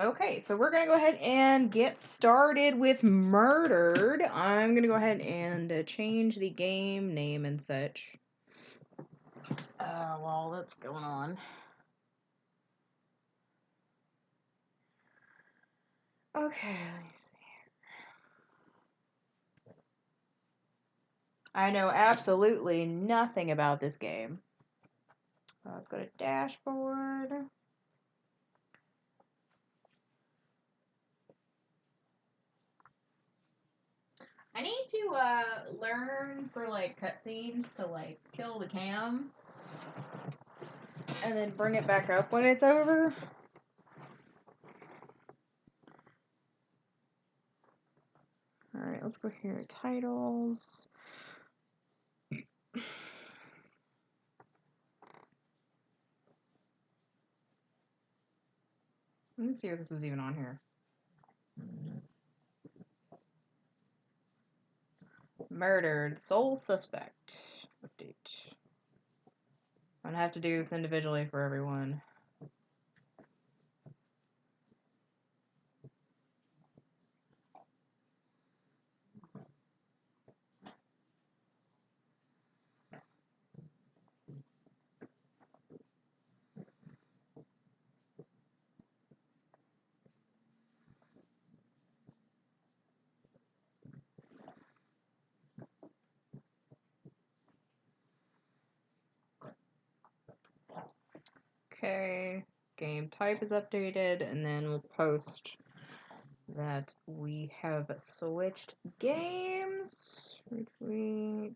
Okay, so we're going to go ahead and get started with Murdered. I'm going to go ahead and change the game name and such. While that's going on. Okay, let me see. I know absolutely nothing about this game. Let's go to dashboard. I need to learn for like cutscenes to like kill the cam and then bring it back up when it's over. Alright, let's go here. Titles. Let me see if this is even on here. Murdered. Sole suspect. Update. I'm gonna have to do this individually for everyone. Okay, game type is updated, and then we'll post that we have switched games. Retweet.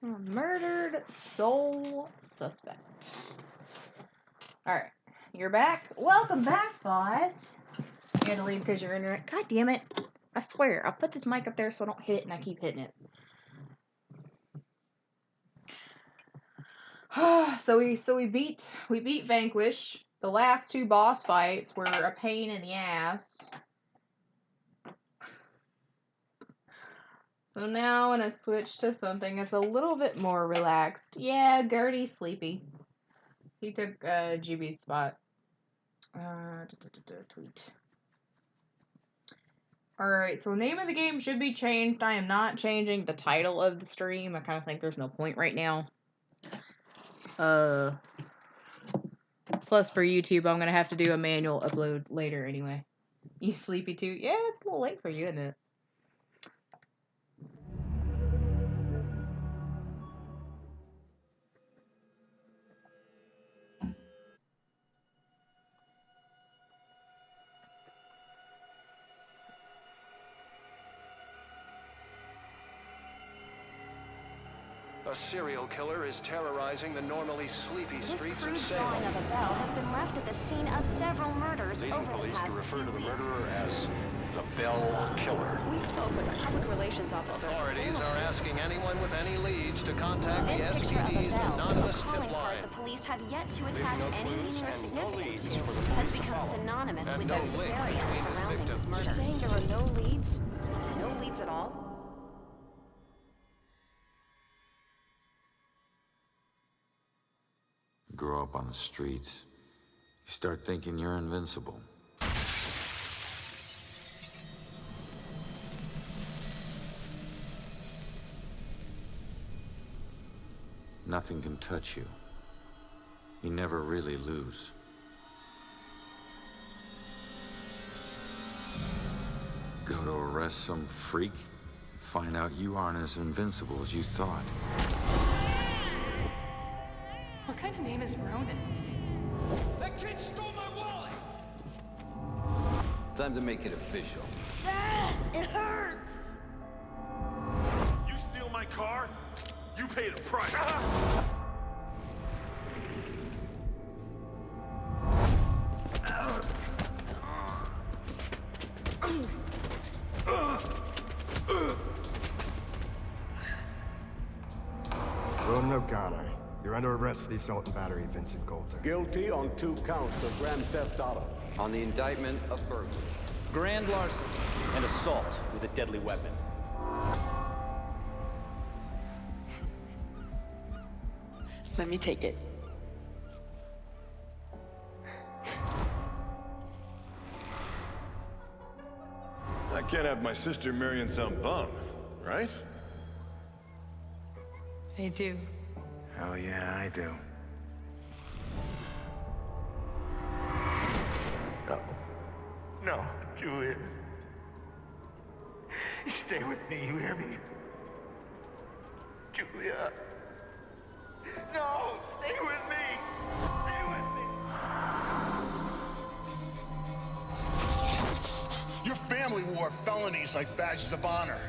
Murdered sole suspect. Alright, you're back. Welcome back, boss. You had to leave because your internet. God damn it. I swear, I'll put this mic up there so I don't hit it and I keep hitting it. So we beat Vanquish. The last two boss fights were a pain in the ass. So now I'm gonna switch to something that's a little bit more relaxed. Yeah, Gertie's sleepy. He took GB's spot. Tweet. Alright, so the name of the game should be changed. I am not changing the title of the stream. I kind of think there's no point right now. Plus for YouTube, I'm gonna have to do a manual upload later anyway. You sleepy too? Yeah, it's a little late for you, isn't it? A serial killer is terrorizing the normally sleepy streets of Salem. This crude drawing of a bell has been left at the scene of several murders over the past police to refer to the few murderer weeks. as the Bell Killer. We spoke with a public relations officer. Authorities are asking anyone with any leads to contact the This picture of a SPD's bell, anonymous a calling tip card line. the police have yet to attach no any clues meaning or and no significance leads to, for the has police to become follow. synonymous And with no the link hysteria between his surrounding victims. this murder. You're Saying there are no leads? No leads at all? Grow up on the streets, you start thinking you're invincible. Nothing can touch you. You never really lose. Go to arrest some freak, find out you aren't as invincible as you thought. What kind of name is Ronan? That kid stole my wallet! Time to make it official. It hurts! You steal my car? You paid a price. Ronan O'Conner, you're under arrest for the assault and battery of Vincent Coulter. Guilty on 2 counts of grand theft auto. On the indictment of burglary. grand larceny and assault with a deadly weapon. Let me take it. I can't have my sister marrying some bum, right? They do. Hell yeah, I do. No. No, Julian. Stay with me, you hear me? Julia. No, stay with me. Stay with me. Your family wore felonies like badges of honor.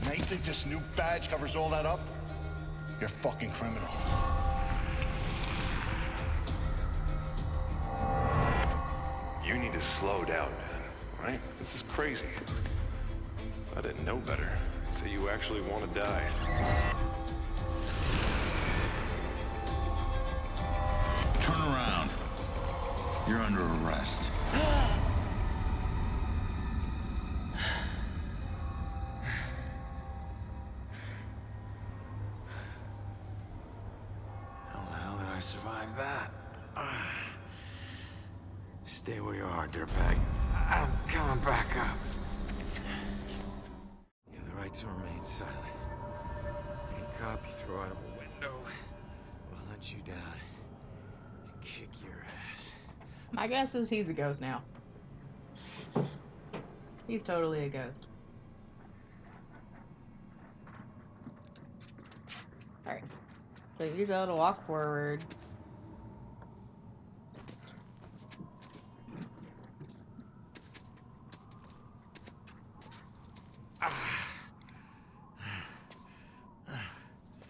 Now you think this new badge covers all that up? You're a fucking criminal. You need to slow down, man. Right? This is crazy. I didn't know better. So you actually want to die. Turn around. You're under arrest. How the hell did I survive that? Stay where you are, dirtbag. I'm coming back up. You have the right to remain silent. Any cop you throw out of a window will hunt you down and kick your ass. My guess is he's a ghost now. He's totally a ghost. Alright. So use L to walk forward.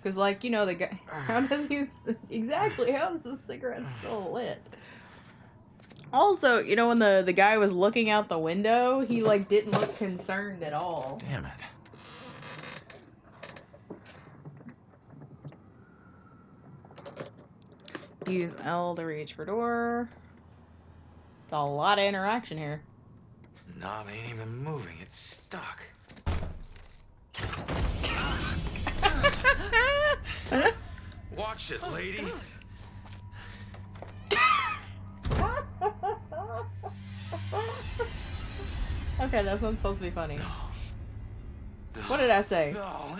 Because, like, you know, the guy... How does he... Exactly, how is this cigarette still lit? Also, you know, when the guy was looking out the window, he, like, didn't look concerned at all. Damn it. Use L to reach for door. It's a lot of interaction here. Knob ain't even moving, it's stuck. Watch it, lady. Okay, that's not supposed to be funny. What did I say? No.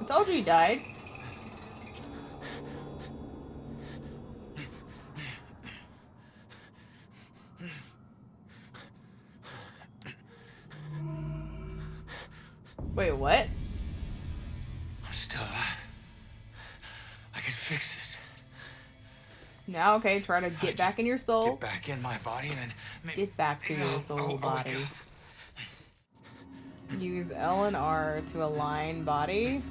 I told you he died. Wait, what? I'm still alive. I can fix this. Now, okay, try to get back in your soul. Get back in my body and then... Get back to your soul body. Use L and R to align body.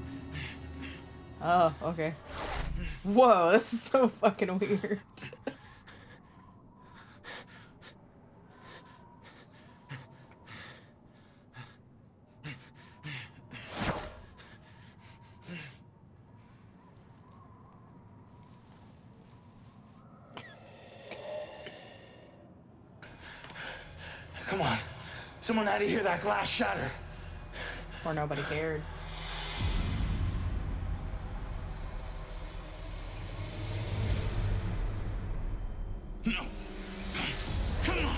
Oh, okay. Whoa, this is so fucking weird. Come on. Someone had to hear that glass shatter. Or nobody cared. No. Come on.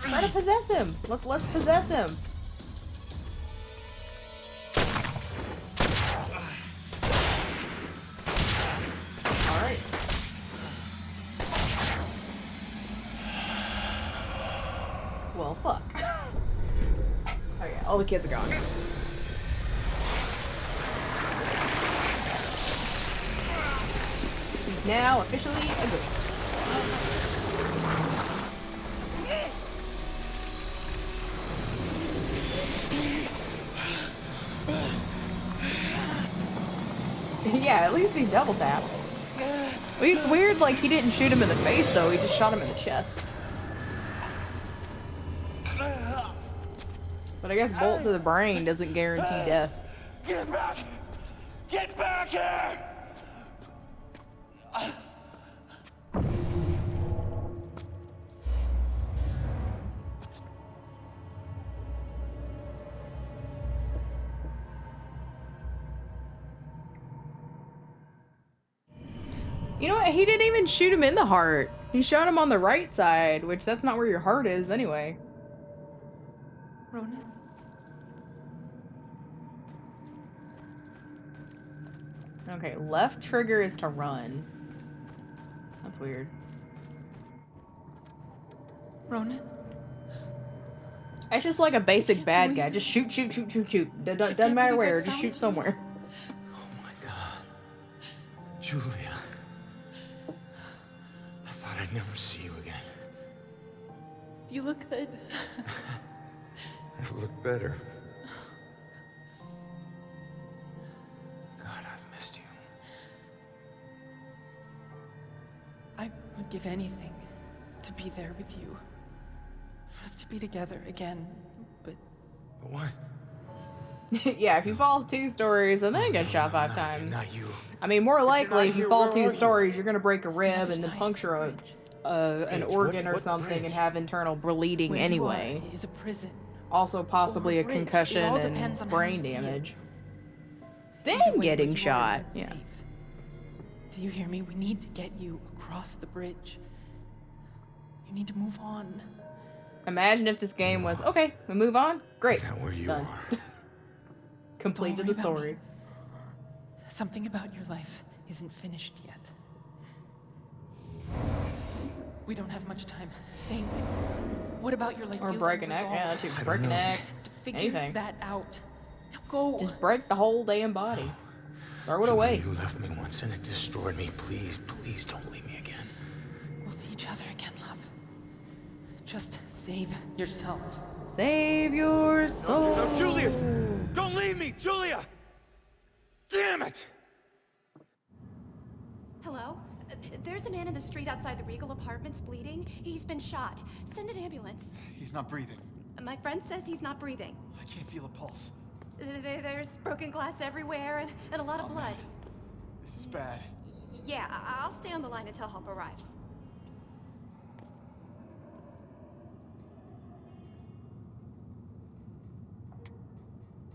Try to possess him. Let's possess him. All right. Well, fuck. Oh yeah, all the kids are gone. He's now officially a ghost. Yeah, at least he double tapped. It's weird, like, he didn't shoot him in the face, though. He just shot him in the chest. But I guess bolt to the brain doesn't guarantee death. Get back! Get back here! You know what? He didn't even shoot him in the heart. He shot him on the right side, which that's not where your heart is anyway. Ronan? Okay, left trigger is to run. That's weird. Ronan? It's just like a basic bad guy. Just shoot, shoot, shoot, shoot, shoot. Doesn't matter where. Just shoot somewhere. Oh my God. Julia. I thought I'd never see you again. You look good. I look better. God, I've missed you. I would give anything to be there with you. For us to be together again, but... What? Yeah, if you fall 2 stories and then get shot 5 times. Not you. I mean, more likely, if you here, fall where 2 are you? stories, you're gonna break a the rib other and then side of puncture the an bridge. organ or What something bridge? and have internal bleeding Where anyway. you are is a prison. Also, possibly Or a bridge. It concussion all and depends on how brain you see it. damage. Either Then way, getting where you are shot. isn't Yeah. safe. Do you hear me? We need to get you across the bridge. You need to move on. Imagine if this game was okay. We move on. Great. Is that where you Done. are? Completed Don't the worry about story. me. Something about your life isn't finished yet. We don't have much time. Think. What about your life Or feels break a neck. unresolved? Yeah, that too. Break a neck. To figure Anything. that out. Now go. Just break the whole damn body. Throw it Julia, away. you left me once and it destroyed me. Please, please don't leave me again. We'll see each other again, love. Just save yourself. Save your soul. No, Julia! Don't leave me, Julia! Damn it! Hello? There's a man in the street outside the Regal Apartments bleeding. He's been shot. Send an ambulance. He's not breathing. My friend says he's not breathing. I can't feel a pulse. There's broken glass everywhere and a lot of blood. Man. This is bad. Yeah, I'll stay on the line until help arrives.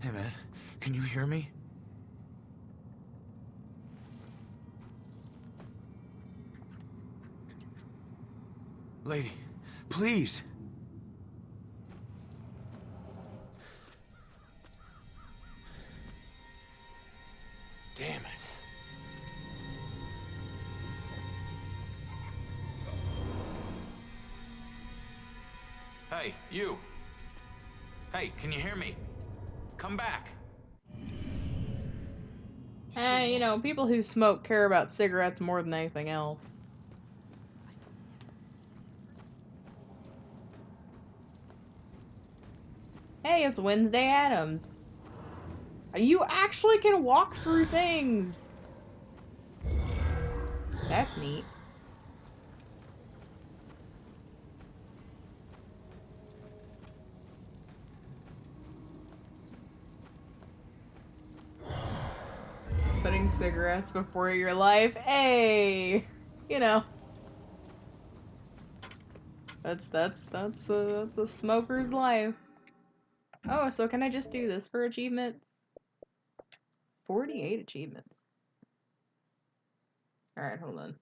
Hey, man, can you hear me? Lady, please. Damn it. Hey, you. Hey, can you hear me? Come back. You know, people who smoke care about cigarettes more than anything else. Hey, it's Wednesday Addams. You actually can walk through things. That's neat. Putting cigarettes before your life. Hey, you know. That's the smoker's life. Oh, so can I just do this for achievements? 48 achievements. Alright, hold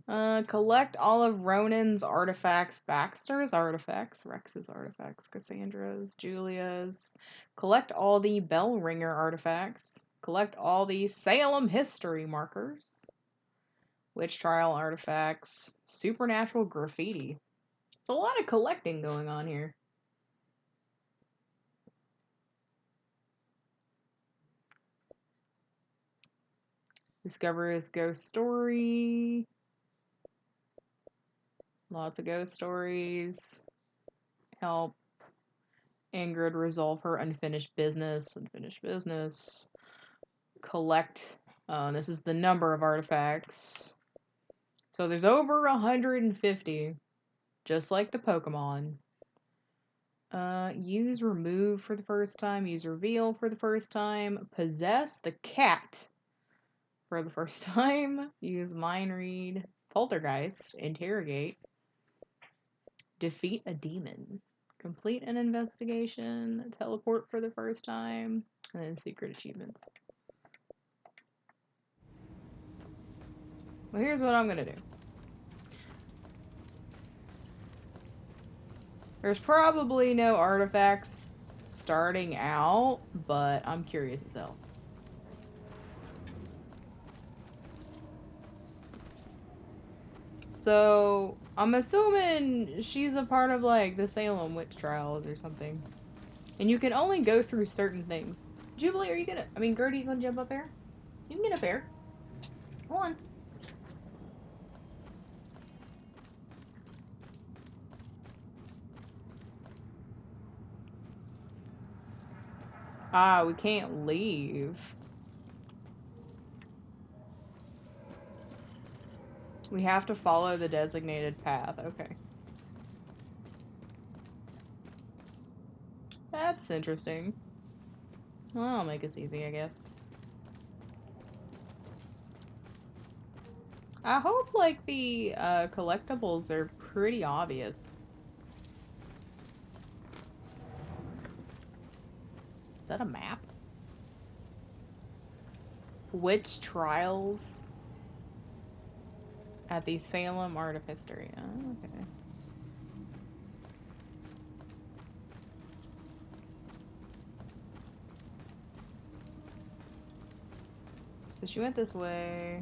on. Collect all of Ronan's artifacts, Baxter's artifacts, Rex's artifacts, Cassandra's, Julia's. Collect all the bell ringer artifacts. Collect all the Salem history markers. Witch trial artifacts. Supernatural graffiti. It's a lot of collecting going on here. Discover his ghost story. Lots of ghost stories. Help Ingrid resolve her unfinished business. Unfinished business. Collect. This is the number of artifacts. So there's over 150. Just like the Pokemon. Use remove for the first time. Use reveal for the first time. Possess the cat for the first time. Use mind read. Poltergeist. Interrogate. Defeat a demon. Complete an investigation. Teleport for the first time. And then secret achievements. Well, here's what I'm gonna do. There's probably no artifacts starting out, but I'm curious as hell. So, I'm assuming she's a part of, like, the Salem witch trials or something. And you can only go through certain things. Jubilee, are you gonna... I mean, Gertie, you gonna jump up there? You can get up there. Come on. Ah, we can't leave. We have to follow the designated path. Okay. That's interesting. Well, I'll make it easy, I guess. I hope, like, the collectibles are pretty obvious. Is that a map? Witch trials at the Salem Art of History. Oh, okay. So she went this way.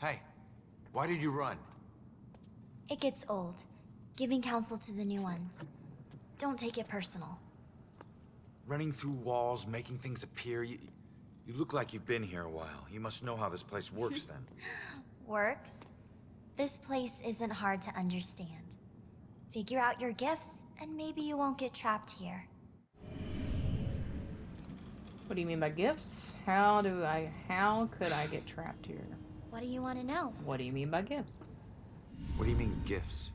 Hey, why did you run? It gets old, giving counsel to the new ones. Don't take it personal. Running through walls, making things appear. You look like you've been here a while. You must know how this place works then. Works? This place isn't hard to understand. Figure out your gifts, and maybe you won't get trapped here. What do you mean by gifts? How could I get trapped here? What do you want to know? What do you mean by gifts? What do you mean, gifts?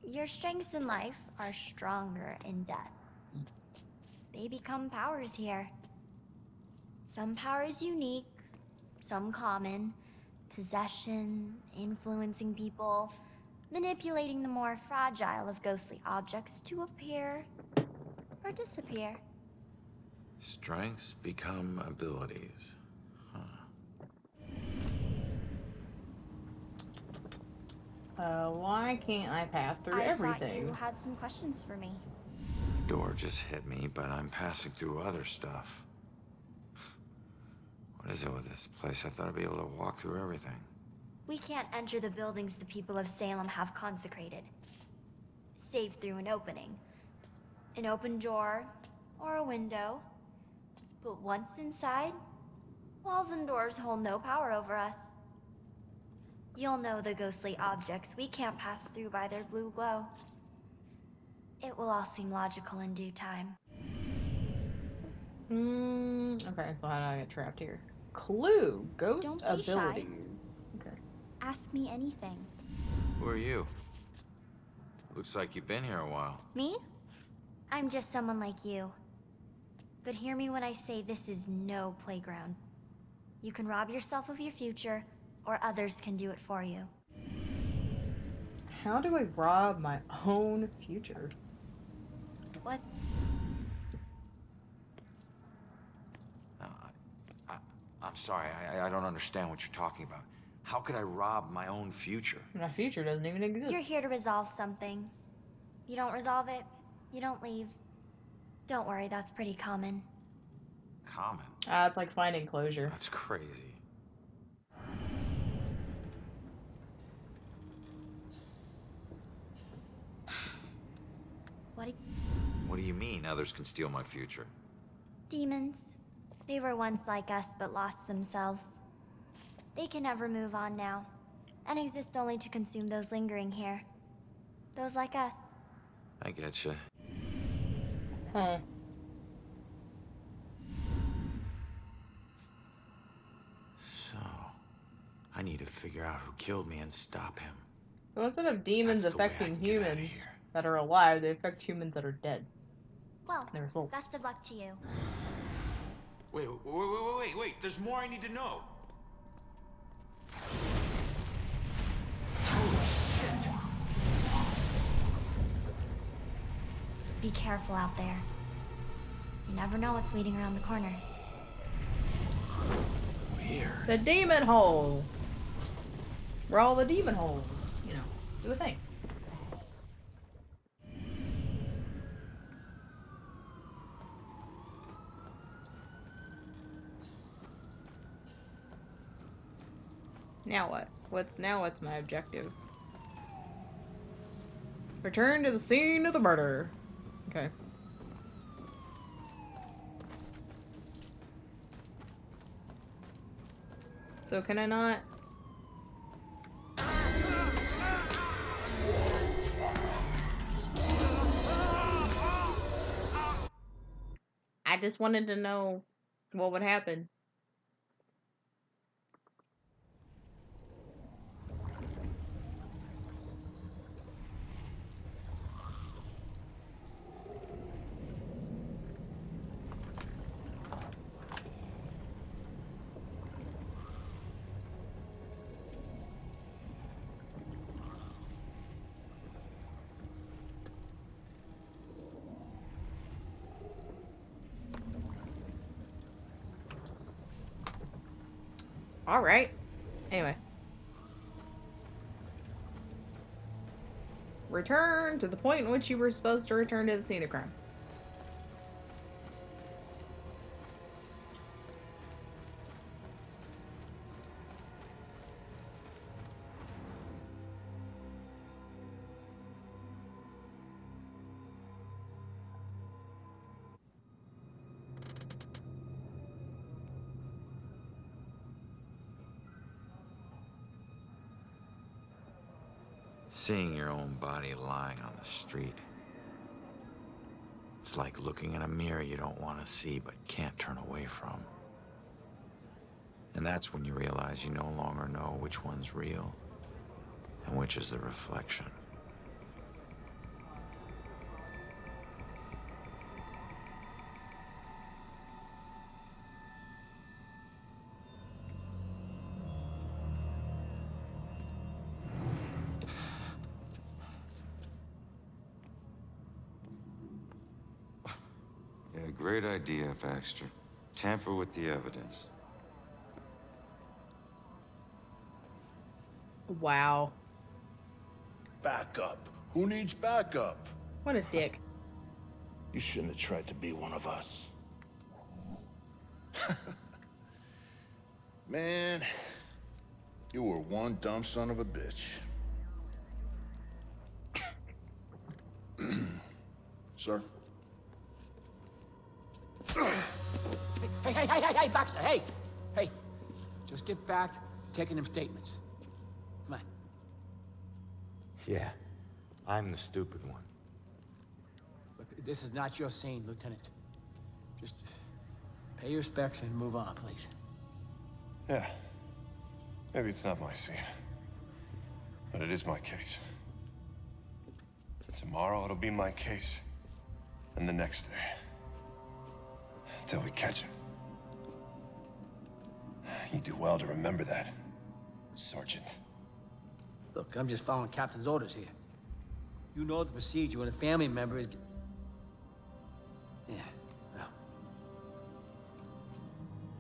Your strengths in life are stronger in death. They become powers here. Some powers unique, some common. Possession, influencing people, manipulating the more fragile of ghostly objects to appear or disappear. Strengths become abilities. Why can't I pass through everything? I thought you had some questions for me. The door just hit me, but I'm passing through other stuff. What is it with this place? I thought I'd be able to walk through everything. We can't enter the buildings the people of Salem have consecrated. Save through an opening. An open door, or a window. But once inside, walls and doors hold no power over us. You'll know the ghostly objects we can't pass through by their blue glow. It will all seem logical in due time. Okay, so how do I get trapped here? Clue, ghost Don't be shy. abilities. Okay. Ask me anything. Who are you? Looks like you've been here a while. Me? I'm just someone like you. But hear me when I say this is no playground. You can rob yourself of your future, or others can do it for you. How do I rob my own future? What? I'm sorry, I don't understand what you're talking about. How could I rob my own future? My future doesn't even exist. You're here to resolve something. You don't resolve it, you don't leave. Don't worry, that's pretty common. Common? It's like finding closure. That's crazy. What do you mean others can steal my future? Demons. They were once like us but lost themselves. They can never move on now, and exist only to consume those lingering here. Those like us. I getcha. Huh. So, I need to figure out who killed me and stop him. So instead of demons affecting humans that are alive, they affect humans that are dead. Well, Their souls. best of luck to you. Wait, there's more I need to know. Holy shit! Be careful out there. You never know what's waiting around the corner. Weird. The demon hole. Where all the demon holes, you know, do a thing. Now what? What's my objective? Return to the scene of the murder. Okay. So can I not? I just wanted to know what would happen. All right. Anyway. Return to the point in which you were supposed to return to the scene of the crime. Seeing your own body lying on the street. It's like looking in a mirror you don't want to see but can't turn away from. And that's when you realize you no longer know which one's real and which is the reflection. Yeah, great idea, Baxter. Tamper with the evidence. Wow. Backup. Who needs backup? What a dick. You shouldn't have tried to be one of us. Man, you were one dumb son of a bitch. Sir? Hey, Baxter, hey! Hey, just get back to taking them statements. Come on. Yeah, I'm the stupid one. Look, this is not your scene, Lieutenant. Just pay your respects and move on, please. Yeah. Maybe it's not my scene. But it is my case. Tomorrow it'll be my case. And the next day. Until we catch him. You do well to remember that, Sergeant. Look, I'm just following Captain's orders here. You know the procedure when a family member is... Yeah, well...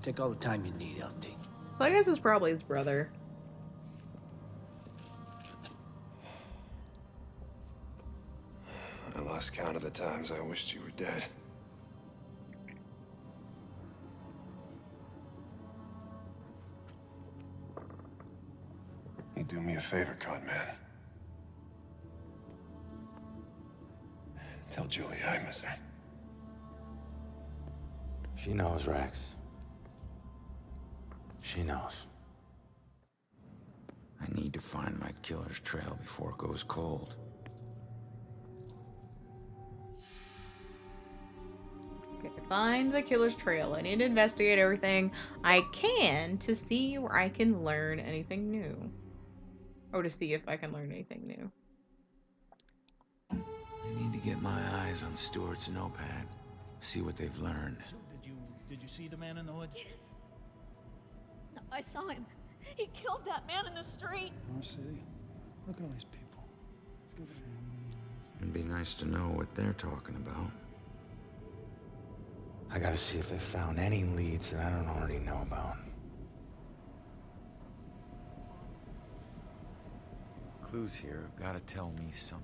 Take all the time you need, LT. Well, I guess it's probably his brother. I lost count of the times I wished you were dead. You do me a favor, con man. Tell Julie I miss her. She knows, Rex. She knows. I need to find my killer's trail before it goes cold. Okay, find the killer's trail. I need to investigate everything I can to see where I can learn anything new. Or to see if I can learn anything new. I need to get my eyes on Stewart's notepad. See what they've learned. So did you see the man in the woods? Yes. I saw him. He killed that man in the street. Oh, see? Look at all these people. It's good family. It'd be nice to know what they're talking about. I gotta see if they found any leads that I don't already know about. Clues here have gotta tell me something.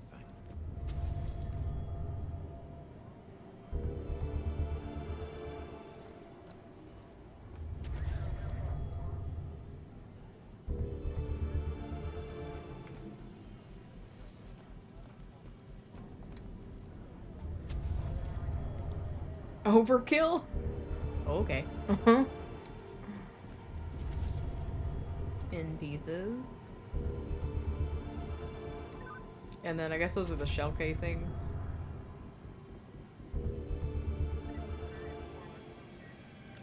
Overkill? Okay. In pieces. And then I guess those are the shell casings.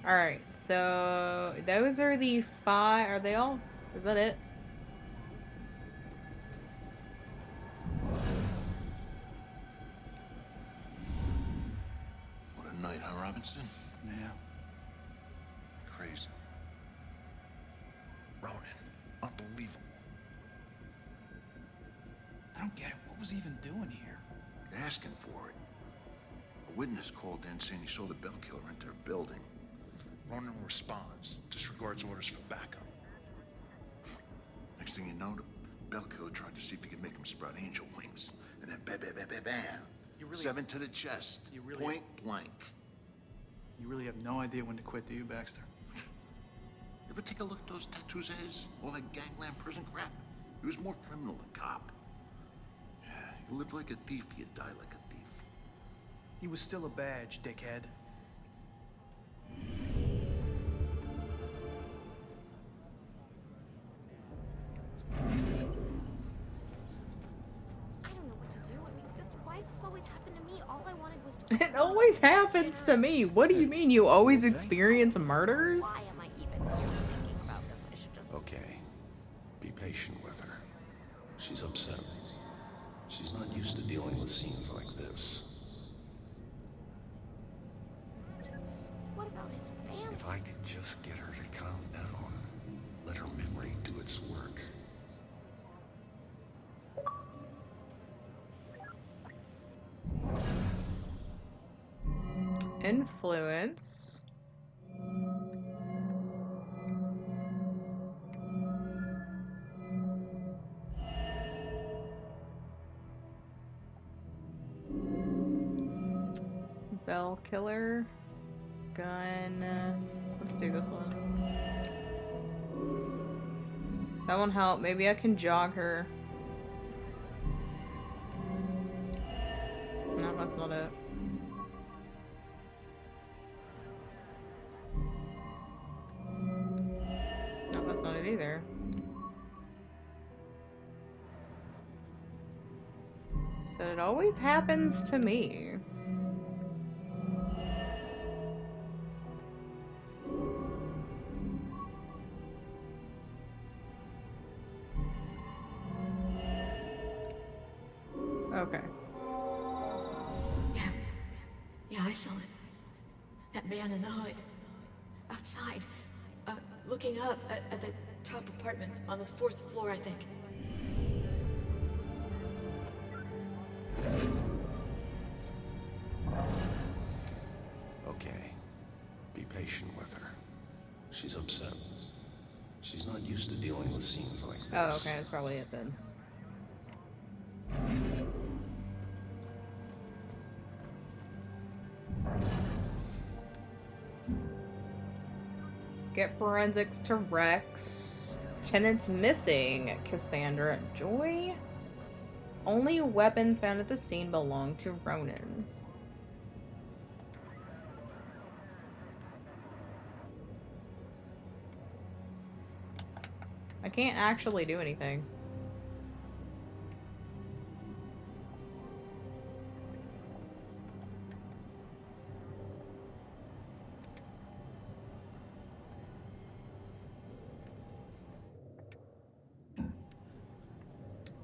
Alright, so those are the 5. Are they all? Is that it? What a night, huh, Robinson? Yeah. Crazy. Ronan, unbelievable. I don't get it. What was he even doing here? Asking for it. A witness called in saying he saw the bell killer enter a building. Ronan responds, disregards orders for backup. Next thing you know, the bell killer tried to see if he could make him sprout angel wings. And then bam. 7 to the chest. Point blank. You really have no idea when to quit, do you, Baxter? Ever take a look at those tattoos of his? All that gangland prison crap? He was more criminal than cop. Yeah, you live like a thief, you die like a thief. He was still a badge, dickhead. Why does this always happen to me? All I wanted was to... It always happens to me. What do you mean you always experience murders? Why am I even here thinking about this? I should just... Okay. Be patient with her. She's upset. She's not used to dealing with scenes like this. What about his family? If I could just get her to calm down, let her memory do its work. Influence. Bell killer. Gun. Let's do this one. That won't help. Maybe I can jog her. No, that's not it. No, that's not it either. So it always happens to me. Okay. Yeah, I saw it. That man in the hood. Outside. Looking up at the top apartment on the 4th floor, I think. Okay. Be patient with her. She's upset. She's not used to dealing with scenes like this. Oh, okay, that's probably it then. Get forensics to Rex. Tenants missing. Cassandra Joy. Only weapons found at the scene belong to Ronan. I can't actually do anything.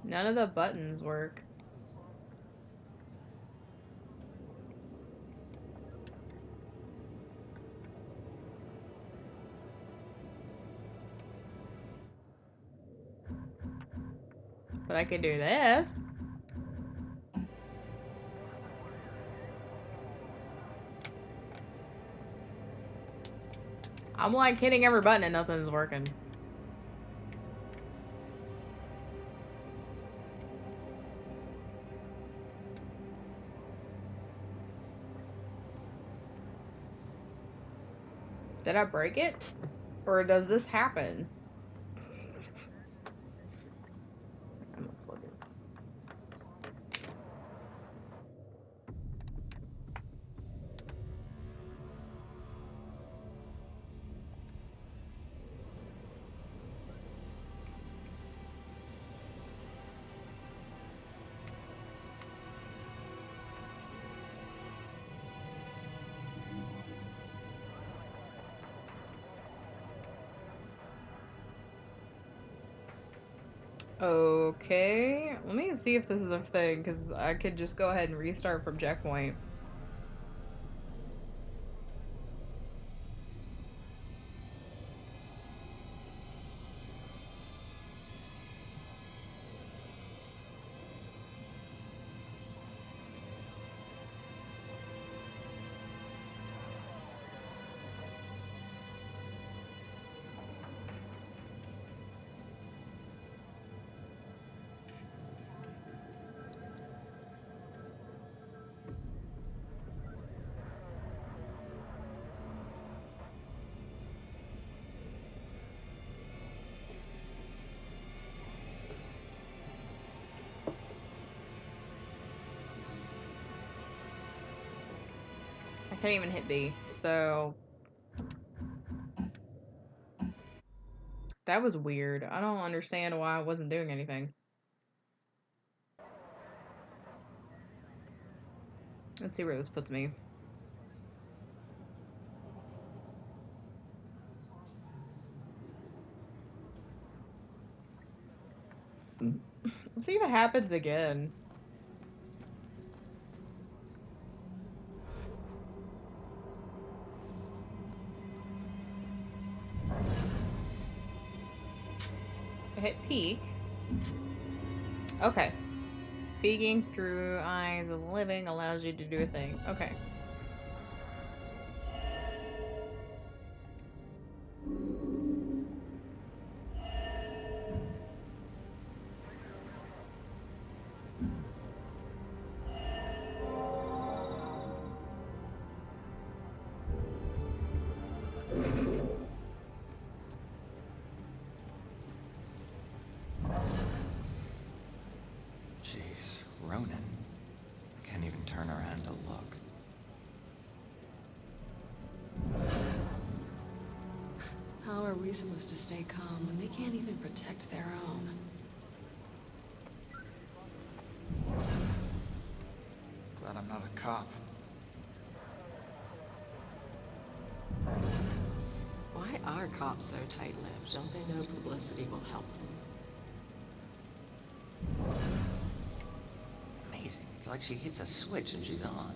None of the buttons work. But I could do this. I'm like hitting every button and nothing's working. Did I break it? Or does this happen? I'm gonna plug it. Okay, let me see if this is a thing, because I could just go ahead and restart from checkpoint. I can't even hit B, so that was weird. I don't understand why I wasn't doing anything. Let's see where this puts me. Let's see what happens again. I hit peek. Okay. Peeking through eyes of the living allows you to do a thing. Okay. Jeez, Ronan. I can't even turn around to look. How are we supposed to stay calm when they can't even protect their own? Glad I'm not a cop. Why are cops so tight-lipped? Don't they know publicity will help them? Amazing. It's like she hits a switch and she's on.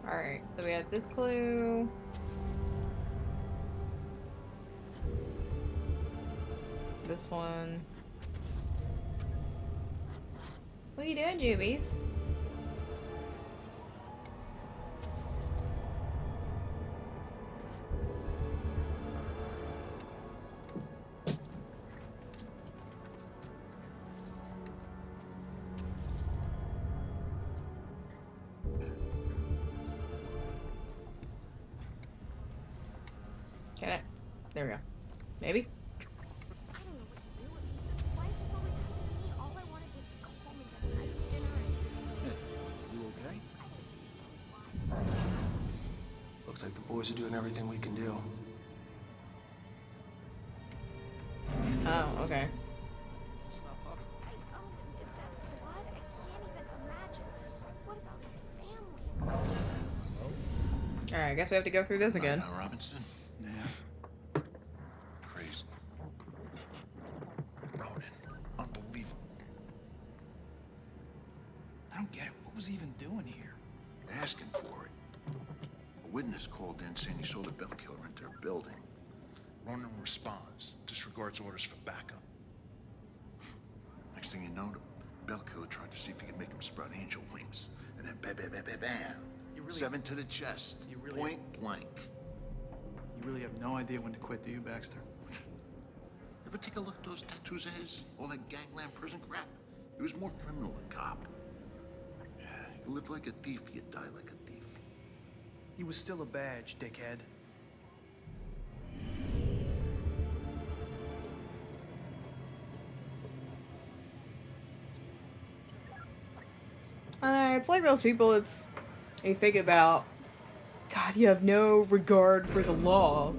Alright, so we have this clue. This one. What are you doing, Jubies? Get it? There we go. Maybe? I don't know what to do with it. Why is this always happening to me? All I wanted was to go home and get a nice dinner and... You okay? Looks like the boys are doing everything we can do. Oh, okay. Is that blood? I can't even imagine. What about his family? Alright, I guess we have to go through this again. Robinson? Yeah. Crazy. Ronan. Unbelievable. I don't get it. What was he even doing here? Asking for it. A witness called in saying he saw the bell killer enter a building. Ronan responds, disregards orders for backup. Next thing you know, the bell killer tried to see if he could make him sprout angel wings. And then bam, bam, bam, bam, bam. You 7 to the chest. You really- Point blank. You really have no idea when to quit, do you, Baxter? Ever take a look at those tattoos of his? All that gangland prison crap? He was more criminal than cop. Yeah, you live like a thief, you die like a thief. He was still a badge, dickhead. It's like those people you think about, God, you have no regard for the law.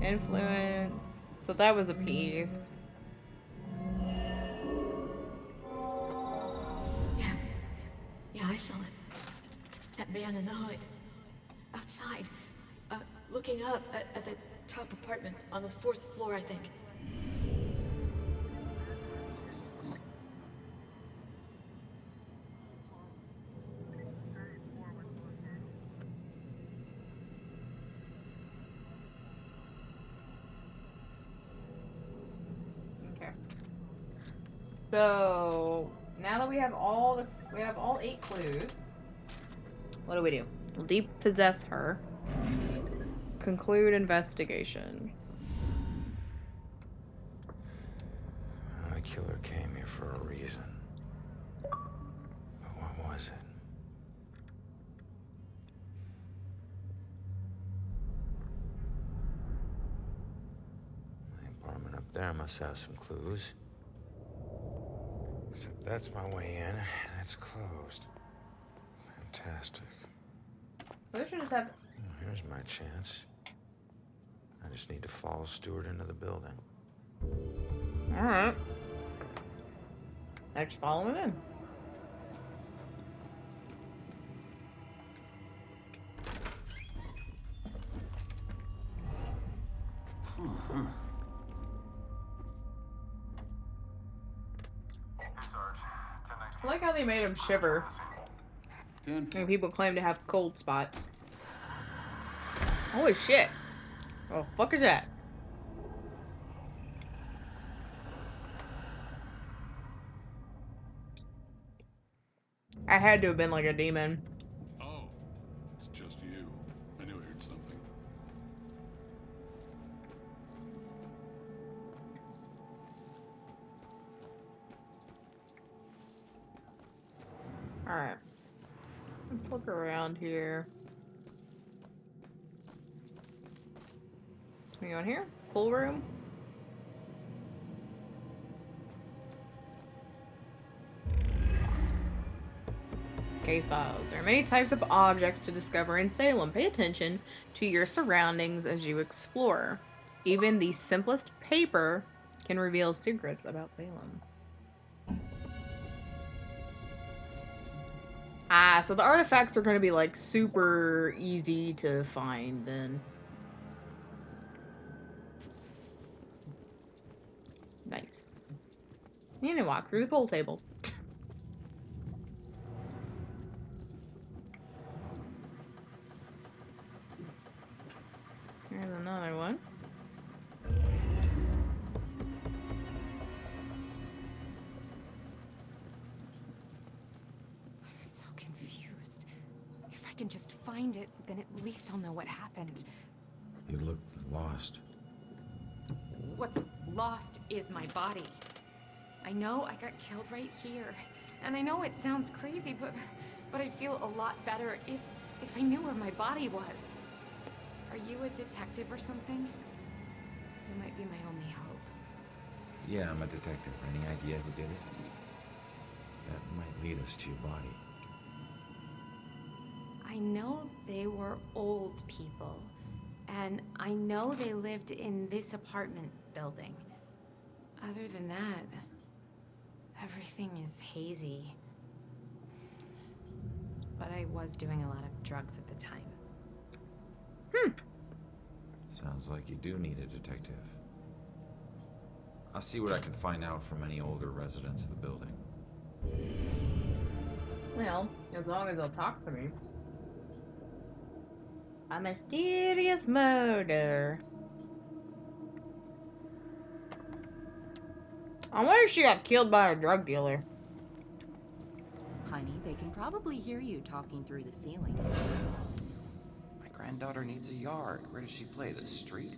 Influence. So that was a piece. Yeah, I saw it. That man in the hood. Outside. Looking up at the top apartment on the 4th floor, I think. Okay. So now that we have all 8 clues, what do we do? We'll depossess her. Conclude investigation. The killer came here for a reason. But what was it? The apartment up there must have some clues. Except that's my way in. That's closed. Fantastic. We should just have. Here's my chance. I just need to follow Stewart into the building. Alright. Let's follow him in. I like how they made him shiver. And people claim to have cold spots. Holy shit. Oh, fuck is that? I had to have been like a demon. Oh, it's just you. I knew I heard something. Alright. Let's look around here. We go in here? Pool room? Case files. There are many types of objects to discover in Salem. Pay attention to your surroundings as you explore. Even the simplest paper can reveal secrets about Salem. Ah, so the artifacts are going to be like super easy to find then. Nice. You need to walk through the pool table. Here's another one. I'm so confused. If I can just find it, then at least I'll know what happened. You look lost. What's lost is my body. I know I got killed right here, and I know it sounds crazy, but I'd feel a lot better if I knew where my body was. Are you a detective or something? You might be my only hope. Yeah, I'm a detective. Any idea who did it? That might lead us to your body. I know they were old people, and I know they lived in this apartment building. Other than that, everything is hazy. But I was doing a lot of drugs at the time. Sounds like you do need a detective. I'll see what I can find out from any older residents of the building. Well, as long as they'll talk to me. A mysterious murder. I wonder if she got killed by a drug dealer. Honey, they can probably hear you talking through the ceiling. My granddaughter needs a yard. Where does she play? The street?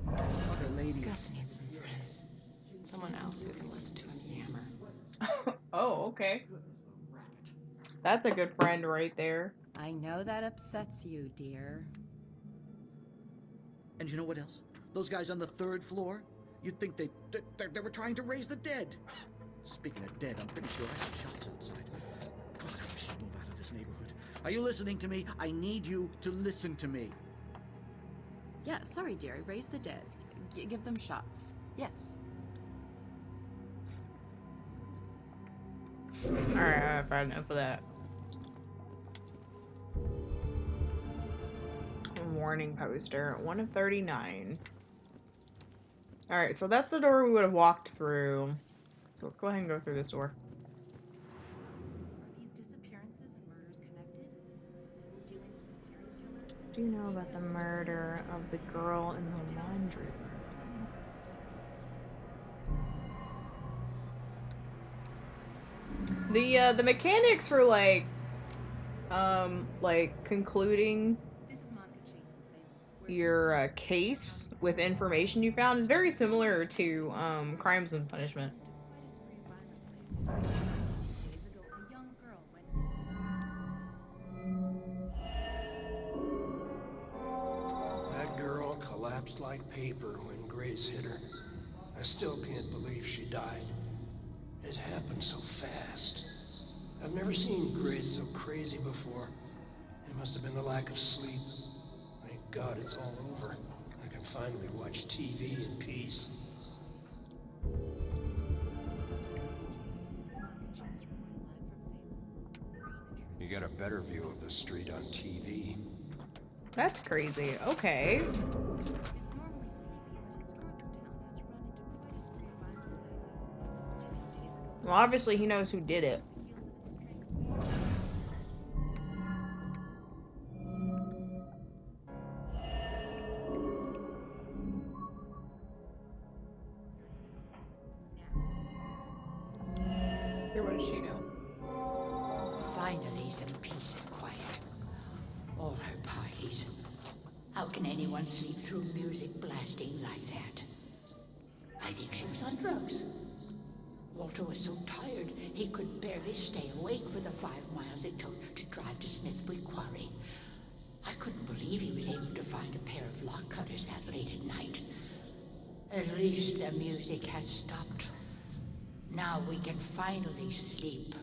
Other lady. Gus needs some friends. Someone else who can listen to him yammer. Oh, okay. That's a good friend right there. I know that upsets you, dear. And you know what else? Those guys on the 3rd floor? You'd think they were trying to raise the dead. Speaking of dead, I'm pretty sure I heard shots outside. God, I wish you'd move out of this neighborhood. Are you listening to me? I need you to listen to me. Yeah, sorry, dear. Raise the dead. Give them shots. Yes. Alright, I've had enough of that. Warning poster, 1 of 39. Alright, so that's the door we would have walked through. So let's go ahead and go through this door. Are these disappearances and murders connected? Is Salem dealing with a serial killer? Do you know about the murder of the girl in the laundry room? The mechanics for like concluding your case with information you found is very similar to Crimes and Punishment. That girl collapsed like paper when Grace hit her. I still can't believe she died. It happened so fast. I've never seen Grace so crazy before. It must have been the lack of sleep. Thank God it's all over. I can finally watch TV in peace. You get a better view of the street on TV. That's crazy. Okay. Well, obviously he knows who did it. Here, what does she know? Finally, some peace and quiet. All her parties. How can anyone sleep through music blasting like that? I think she was on drugs. Walter was so tired he could barely stay awake for the 5 miles it took to drive to Smithwood Quarry. I couldn't believe he was able to find a pair of lock cutters that late at night. At least the music has stopped. Now we can finally sleep.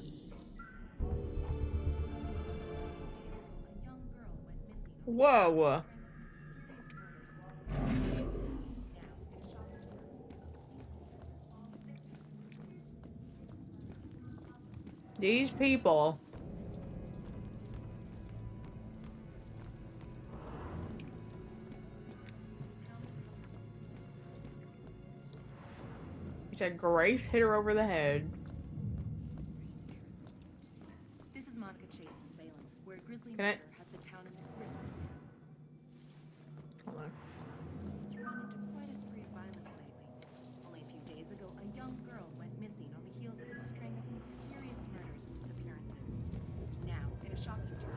Whoa. These people. He said Grace hit her over the head. This is Monica Chase in Salem, where a grisly Can I- murder has the town in the grip. Hold on. It's run into quite a spree of violence lately. Only a few days ago, a young girl went missing on the heels of a string of mysterious murders and disappearances. Now, in a shocking turn.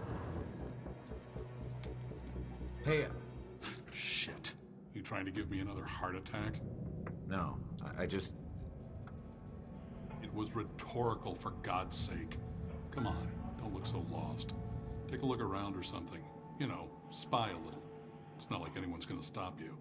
Hey, Shit. You trying to give me another heart attack? no, I just... It was rhetorical, for God's sake. Come on, don't look so lost. Take a look around or something. You know, spy a little. It's not like anyone's gonna stop you.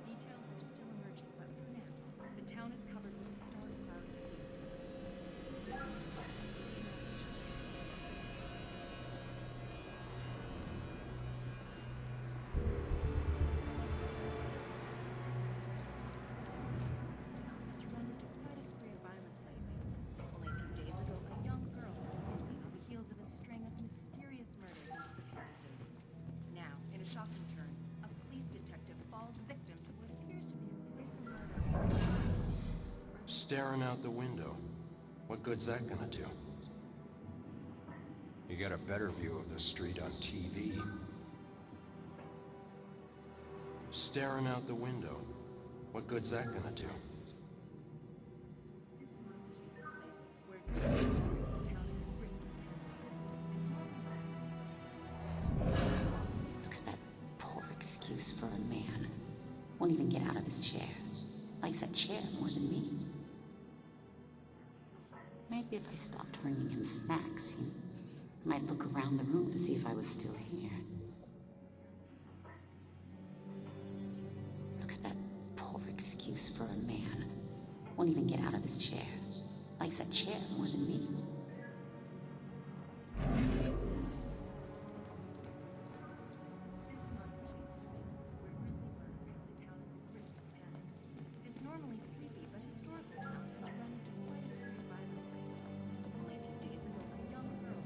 Details are still emerging, but Staring out the window. What good's that gonna do? You get a better view of the street on TV. Staring out the window. What good's that gonna do? Look at that poor excuse for a man. Won't even get out of his chair. Likes that chair more than me. Maybe if I stopped bringing him snacks, he might look around the room to see if I was still here. Look at that poor excuse for a man. Won't even get out of his chair. Likes that chair more than me. This normally sleepy but historical town has run into quite a string of violence lately. Only a few days ago, a young girl.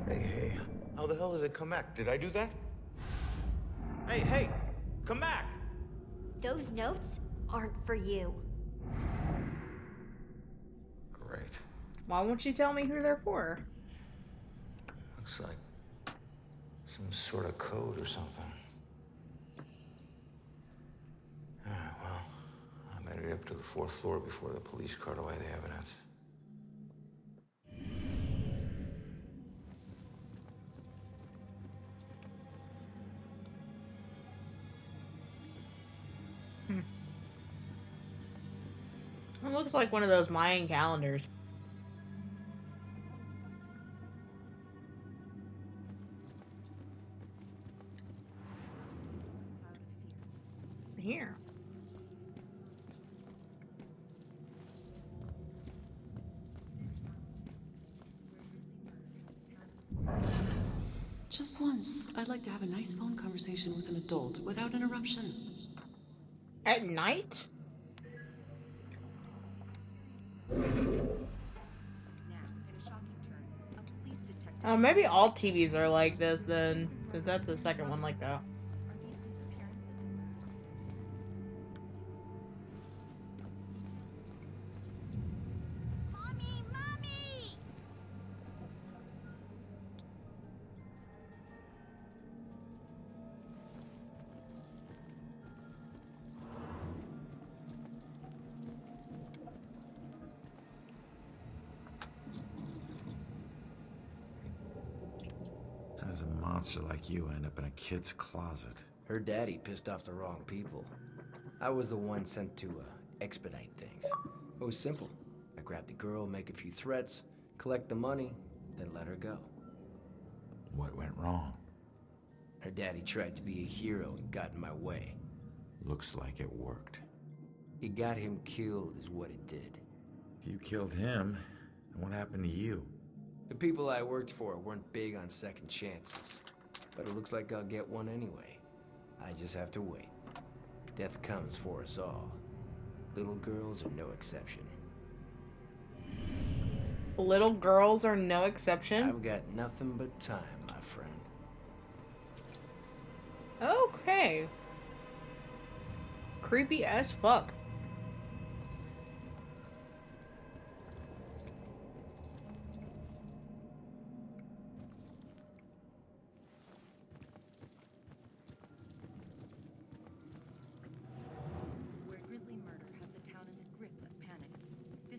Hey, how the hell did it come back? Did I do that? Hey, come back! Those notes aren't for you. Great. Why won't you tell me who they're for? Looks like some sort of code or something. Alright, well, I'm headed up to the 4th floor before the police cart away the evidence. It looks like one of those Mayan calendars. Here. Just once, I'd like to have a nice phone conversation with an adult without interruption. At night? Oh, maybe all TVs are like this then, because that's the second one like that. How does a monster like you end up in a kid's closet? Her daddy pissed off the wrong people. I was the one sent to expedite things. It was simple. I grabbed the girl, make a few threats, collect the money, then let her go. What went wrong? Her daddy tried to be a hero and got in my way. Looks like it worked. It got him killed is what it did. If you killed him, then what happened to you? The people I worked for weren't big on second chances. But it looks like I'll get one anyway. I just have to wait. Death comes for us all. Little girls are no exception. Little girls are no exception? I've got nothing but time, my friend. Okay. Creepy as fuck.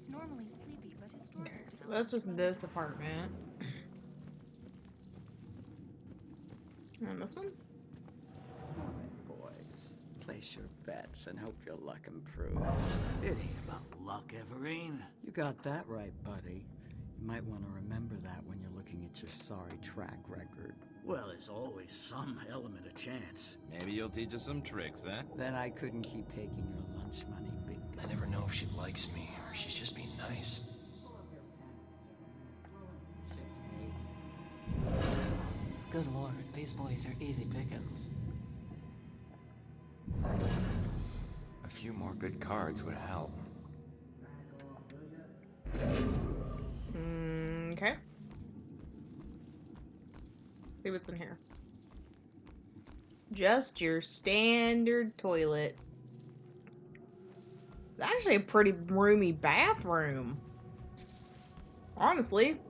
Normally sleepy, but historical. Okay, so that's just this apartment. And this one? Boys, play Place your bets and hope your luck improves. It ain't about luck, Everine. You got that right, buddy. You might want to remember that when you're looking at your sorry track record. Well, there's always some element of chance. Maybe you'll teach us some tricks, huh? Then I couldn't keep taking your lunch money, big guy. I never know if she likes me or she's just being nice. Good lord, these boys are easy pickings. A few more good cards would help. Okay. See what's in here. Just your standard toilet. It's actually a pretty roomy bathroom. Honestly.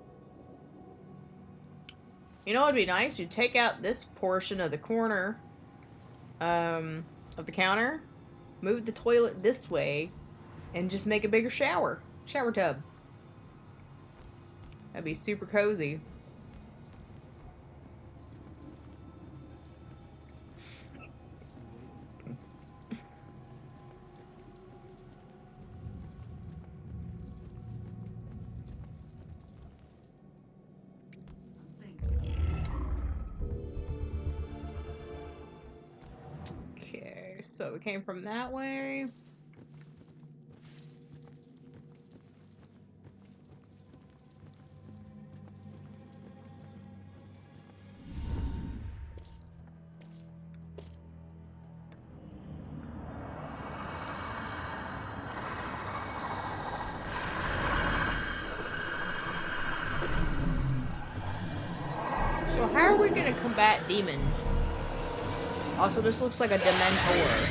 You know what would be nice? You take out this portion of the corner of the counter, move the toilet this way, and just make a bigger shower tub. That'd be super cozy. Okay, so we came from that way. So how are we gonna combat demons? Also, this looks like a Dementor.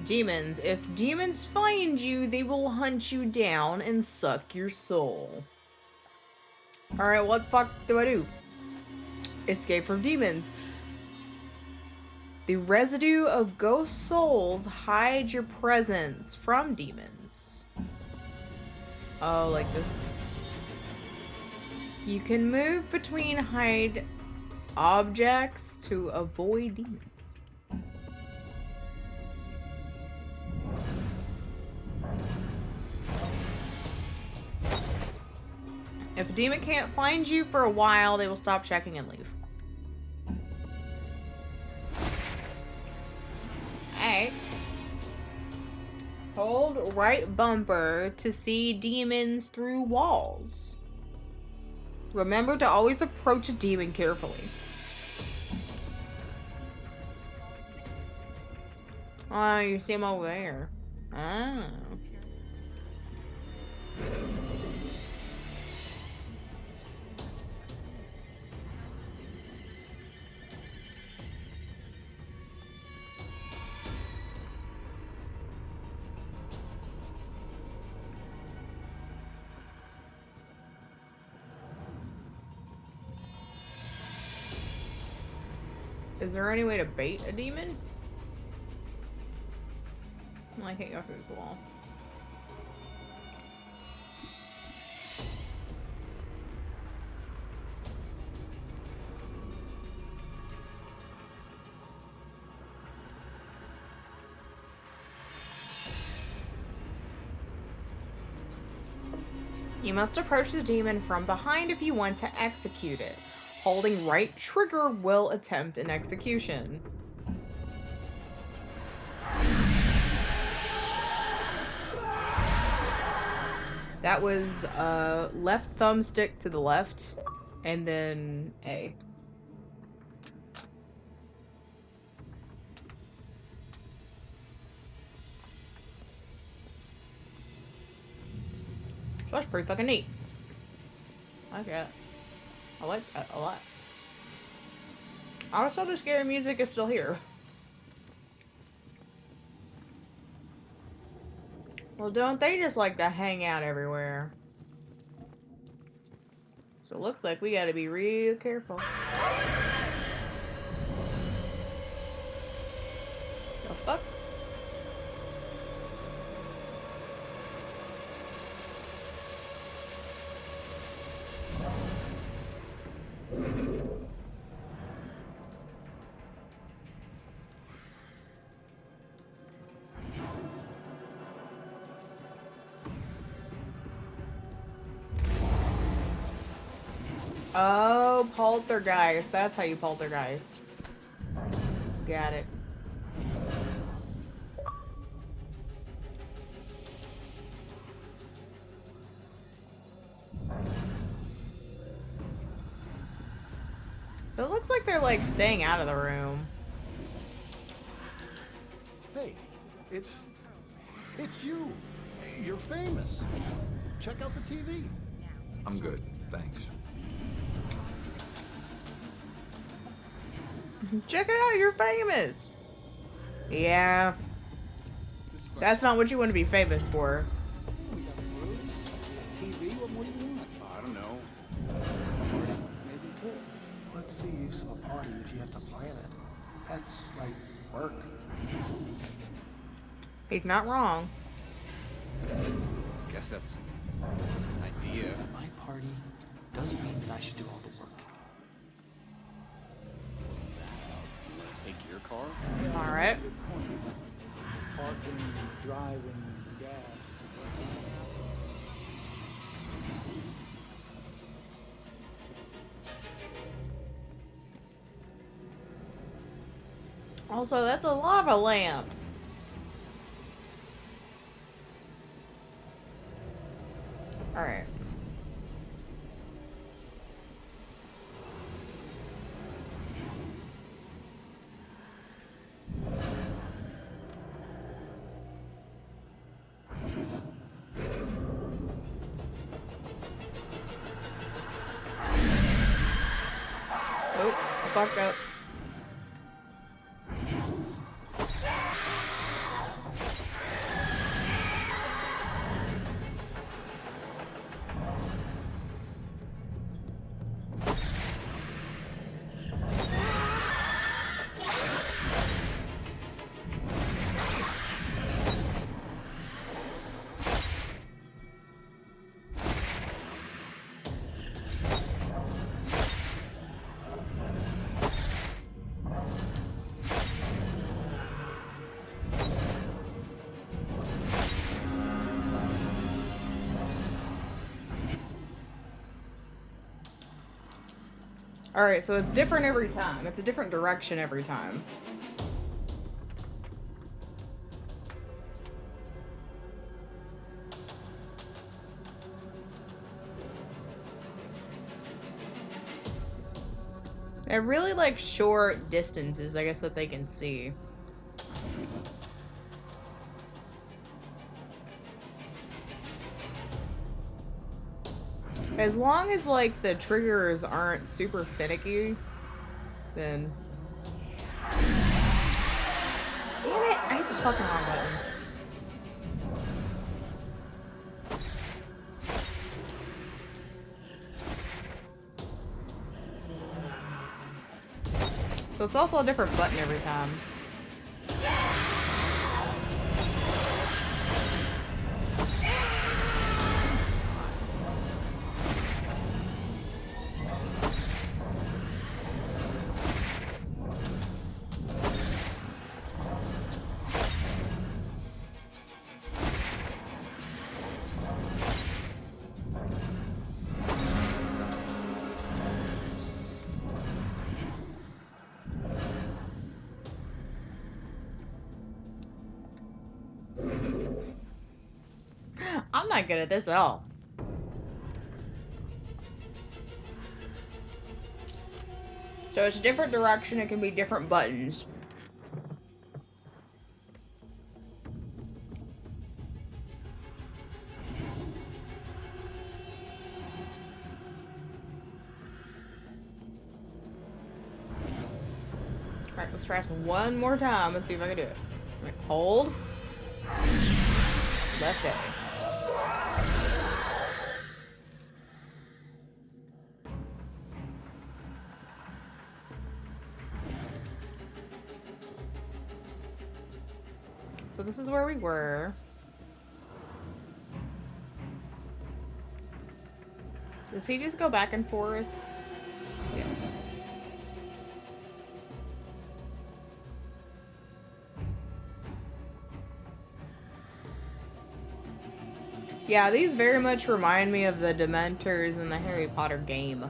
Demons. If demons find you, they will hunt you down and suck your soul. Alright, what the fuck do I do? Escape from demons. The residue of ghost souls hides your presence from demons. Oh, like this. You can move between hide objects to avoid demons. If a demon can't find you for a while, they will stop checking and leave. Alright. Hold right bumper to see demons through walls. Remember to always approach a demon carefully. Oh, you see him over there. Oh. Is there any way to bait a demon? Well, I can't go through this wall. You must approach the demon from behind if you want to execute it. Holding right trigger will attempt an execution. That was left thumbstick to the left, and then A. So that's pretty fucking neat. I like that. I like that a lot. Also, the scary music is still here. Well, don't they just like to hang out everywhere? So it looks like we gotta be real careful. Oh, poltergeist. That's how you poltergeist. Got it. So it looks like they're like staying out of the room. Hey, it's you. You're famous. Check out the TV. I'm good, thanks. Check it out, you're famous. Yeah. That's not what you want to be famous for. TV? What more do you want? I don't know. Maybe. What's the use of a party if you have to plan it? That's like work. He's not wrong. Guess that's an idea. My party doesn't mean that I should do all the work. You want to take your car? All right. Parking, driving, gas. Also, that's a lava lamp. All right. Oh, I fucked up. Alright, so it's different every time. It's a different direction every time. They're really like short distances, I guess, that they can see. As long as, like, the triggers aren't super finicky, then... Damn it! I hit the fucking wrong button. So it's also a different button every time. I'm not good at this at all. So it's a different direction, it can be different buttons. Alright, let's try this one more time. Let's see if I can do it. Right, hold. Left A. So this is where we were. Does he just go back and forth? Yes. Yeah, these very much remind me of the Dementors in the Harry Potter game.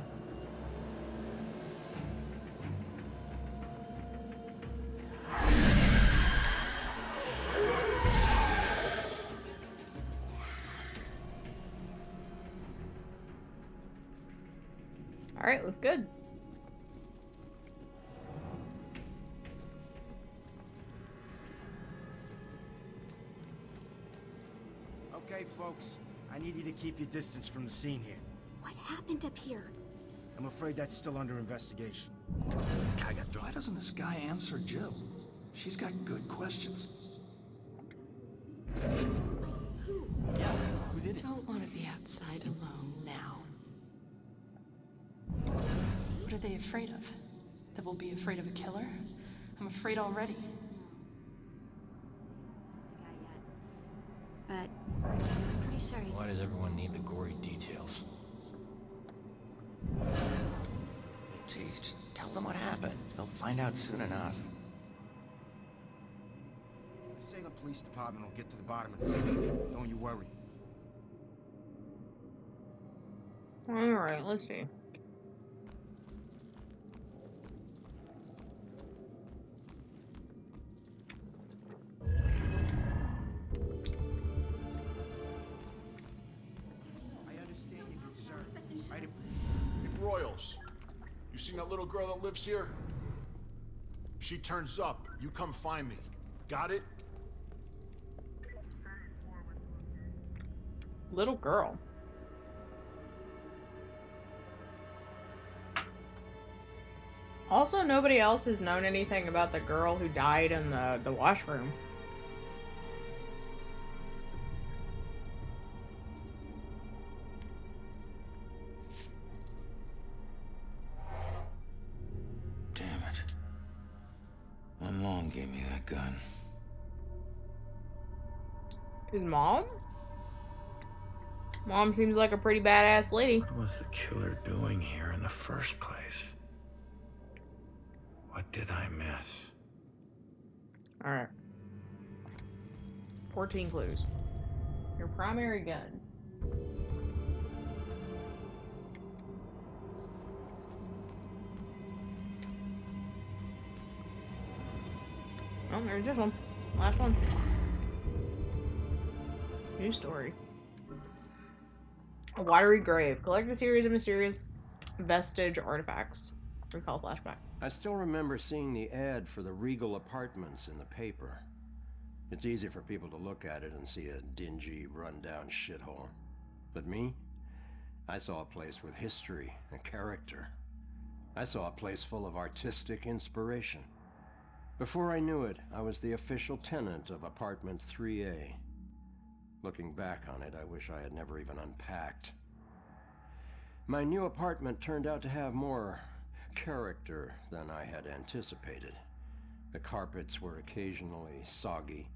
Alright, looks good. Okay, folks. I need you to keep your distance from the scene here. What happened up here? I'm afraid that's still under investigation. Why doesn't this guy answer Jill? She's got good questions. Who did it? Don't want to be outside alone now. What are they afraid of? That we'll be afraid of a killer? I'm afraid already. But I'm pretty sorry. Why does everyone need the gory details? Jeez, just tell them what happened. They'll find out soon enough. The Salem Police Department will get to the bottom of this. Don't you worry. Alright, let's see. I understand your concerns. Hey, Royals. You seen that little girl that lives here? If she turns up, you come find me. Got it? Little girl. Also, nobody else has known anything about the girl who died in the washroom. Damn it. My mom gave me that gun. His mom? Mom seems like a pretty badass lady. What was the killer doing here in the first place? What did I miss? Alright. 14 clues. Your primary gun. Oh, there's this one. Last one. New story. A watery grave. Collect a series of mysterious vestige artifacts. Recall flashback. I still remember seeing the ad for the Regal Apartments in the paper. It's easy for people to look at it and see a dingy, run-down shithole. But me? I saw a place with history and character. I saw a place full of artistic inspiration. Before I knew it, I was the official tenant of apartment 3A. Looking back on it, I wish I had never even unpacked. My new apartment turned out to have more character than I had anticipated. The carpets were occasionally soggy,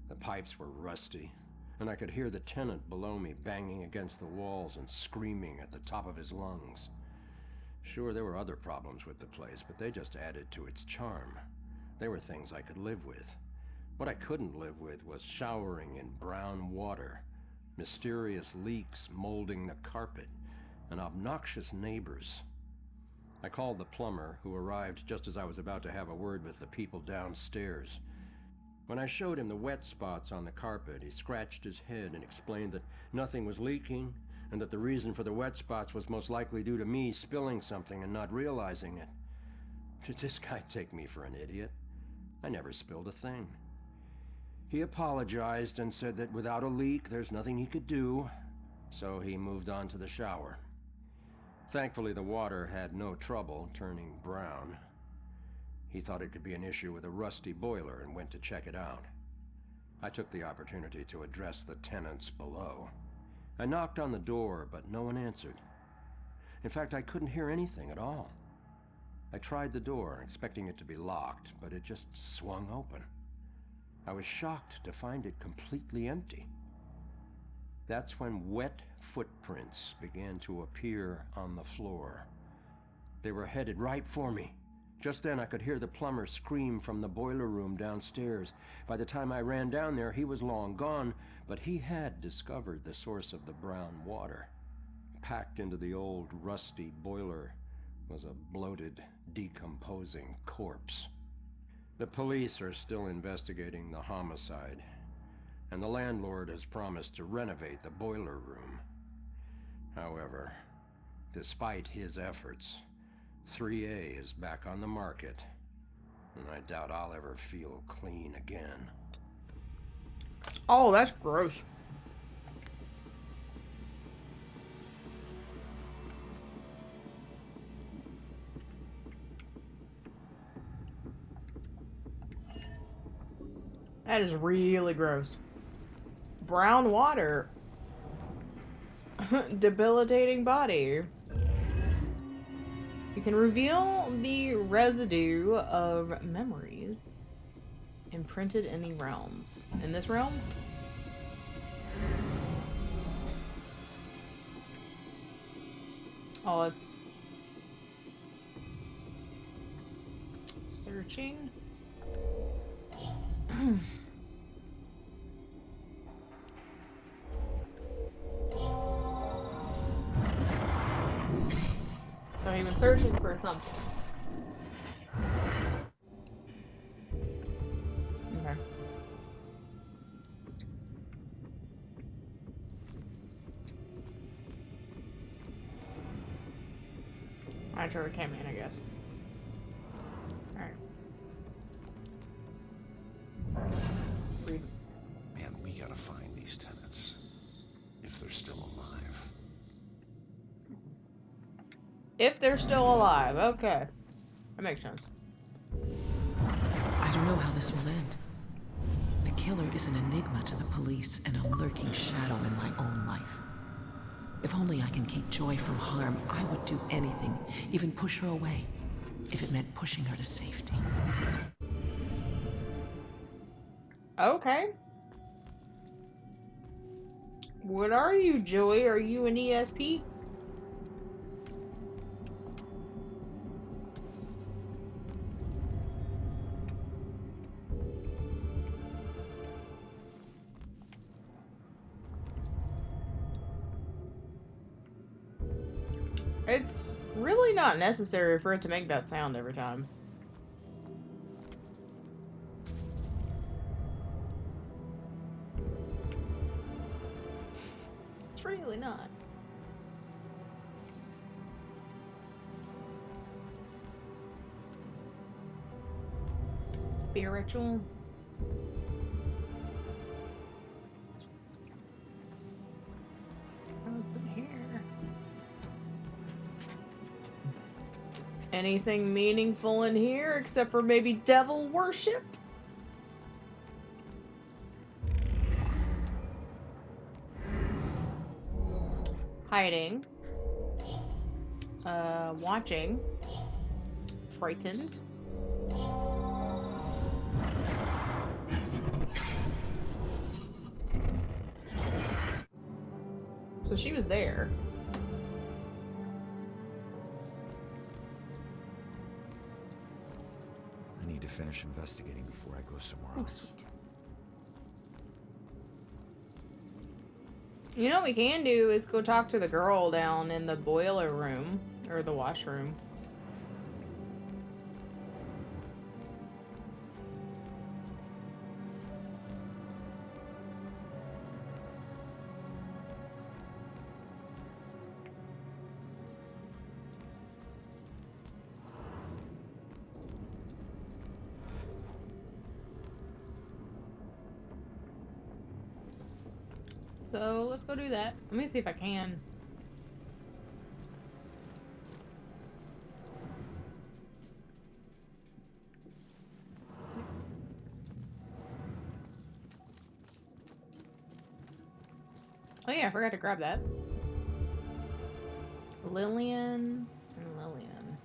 the pipes were rusty, and I could hear the tenant below me banging against the walls and screaming at the top of his lungs. Sure, there were other problems with the place, but they just added to its charm. They were things I could live with. What I couldn't live with was showering in brown water, mysterious leaks molding the carpet, and obnoxious neighbors. I called the plumber, who arrived just as I was about to have a word with the people downstairs. When I showed him the wet spots on the carpet, he scratched his head and explained that nothing was leaking, and that the reason for the wet spots was most likely due to me spilling something and not realizing it. Did this guy take me for an idiot? I never spilled a thing. He apologized and said that without a leak, there's nothing he could do, so he moved on to the shower. Thankfully, the water had no trouble turning brown. He thought it could be an issue with a rusty boiler and went to check it out. I took the opportunity to address the tenants below. I knocked on the door, but no one answered. In fact, I couldn't hear anything at all. I tried the door, expecting it to be locked, but it just swung open. I was shocked to find it completely empty. That's when wet footprints began to appear on the floor. They were headed right for me. Just then I could hear the plumber scream from the boiler room downstairs. By the time I ran down there, he was long gone, but he had discovered the source of the brown water. Packed into the old, rusty boiler was a bloated, decomposing corpse. The police are still investigating the homicide, and the landlord has promised to renovate the boiler room. However, Despite his efforts, 3A is back on the market, and I doubt I'll ever feel clean again. Oh, that's gross. That is really gross. Brown water. Debilitating body. You can reveal the residue of memories imprinted in the realms. In this realm? Oh, it's searching. So he was searching for something. Okay. That's where it came in, I guess. Alright. Read. Man, we gotta find these tenants. If they're still alive. If they're still alive, okay. That makes sense. I don't know how this will end. The killer is an enigma to the police and a lurking shadow in my own life. If only I can keep Joy from harm, I would do anything, even push her away, if it meant pushing her to safety. Okay. What are you, Joey? Are you an ESP? It's really not necessary for it to make that sound every time. It's really not. Spiritual. What's in here? Anything meaningful in here except for maybe devil worship? Hiding. Watching. Frightened. So she was there. I need to finish investigating before I go somewhere else. Sweet. You know what we can do is go talk to the girl down in the boiler room, or the washroom. So let's go do that. Let me see if I can. Oh yeah, I forgot to grab that. Lillian and Lillian.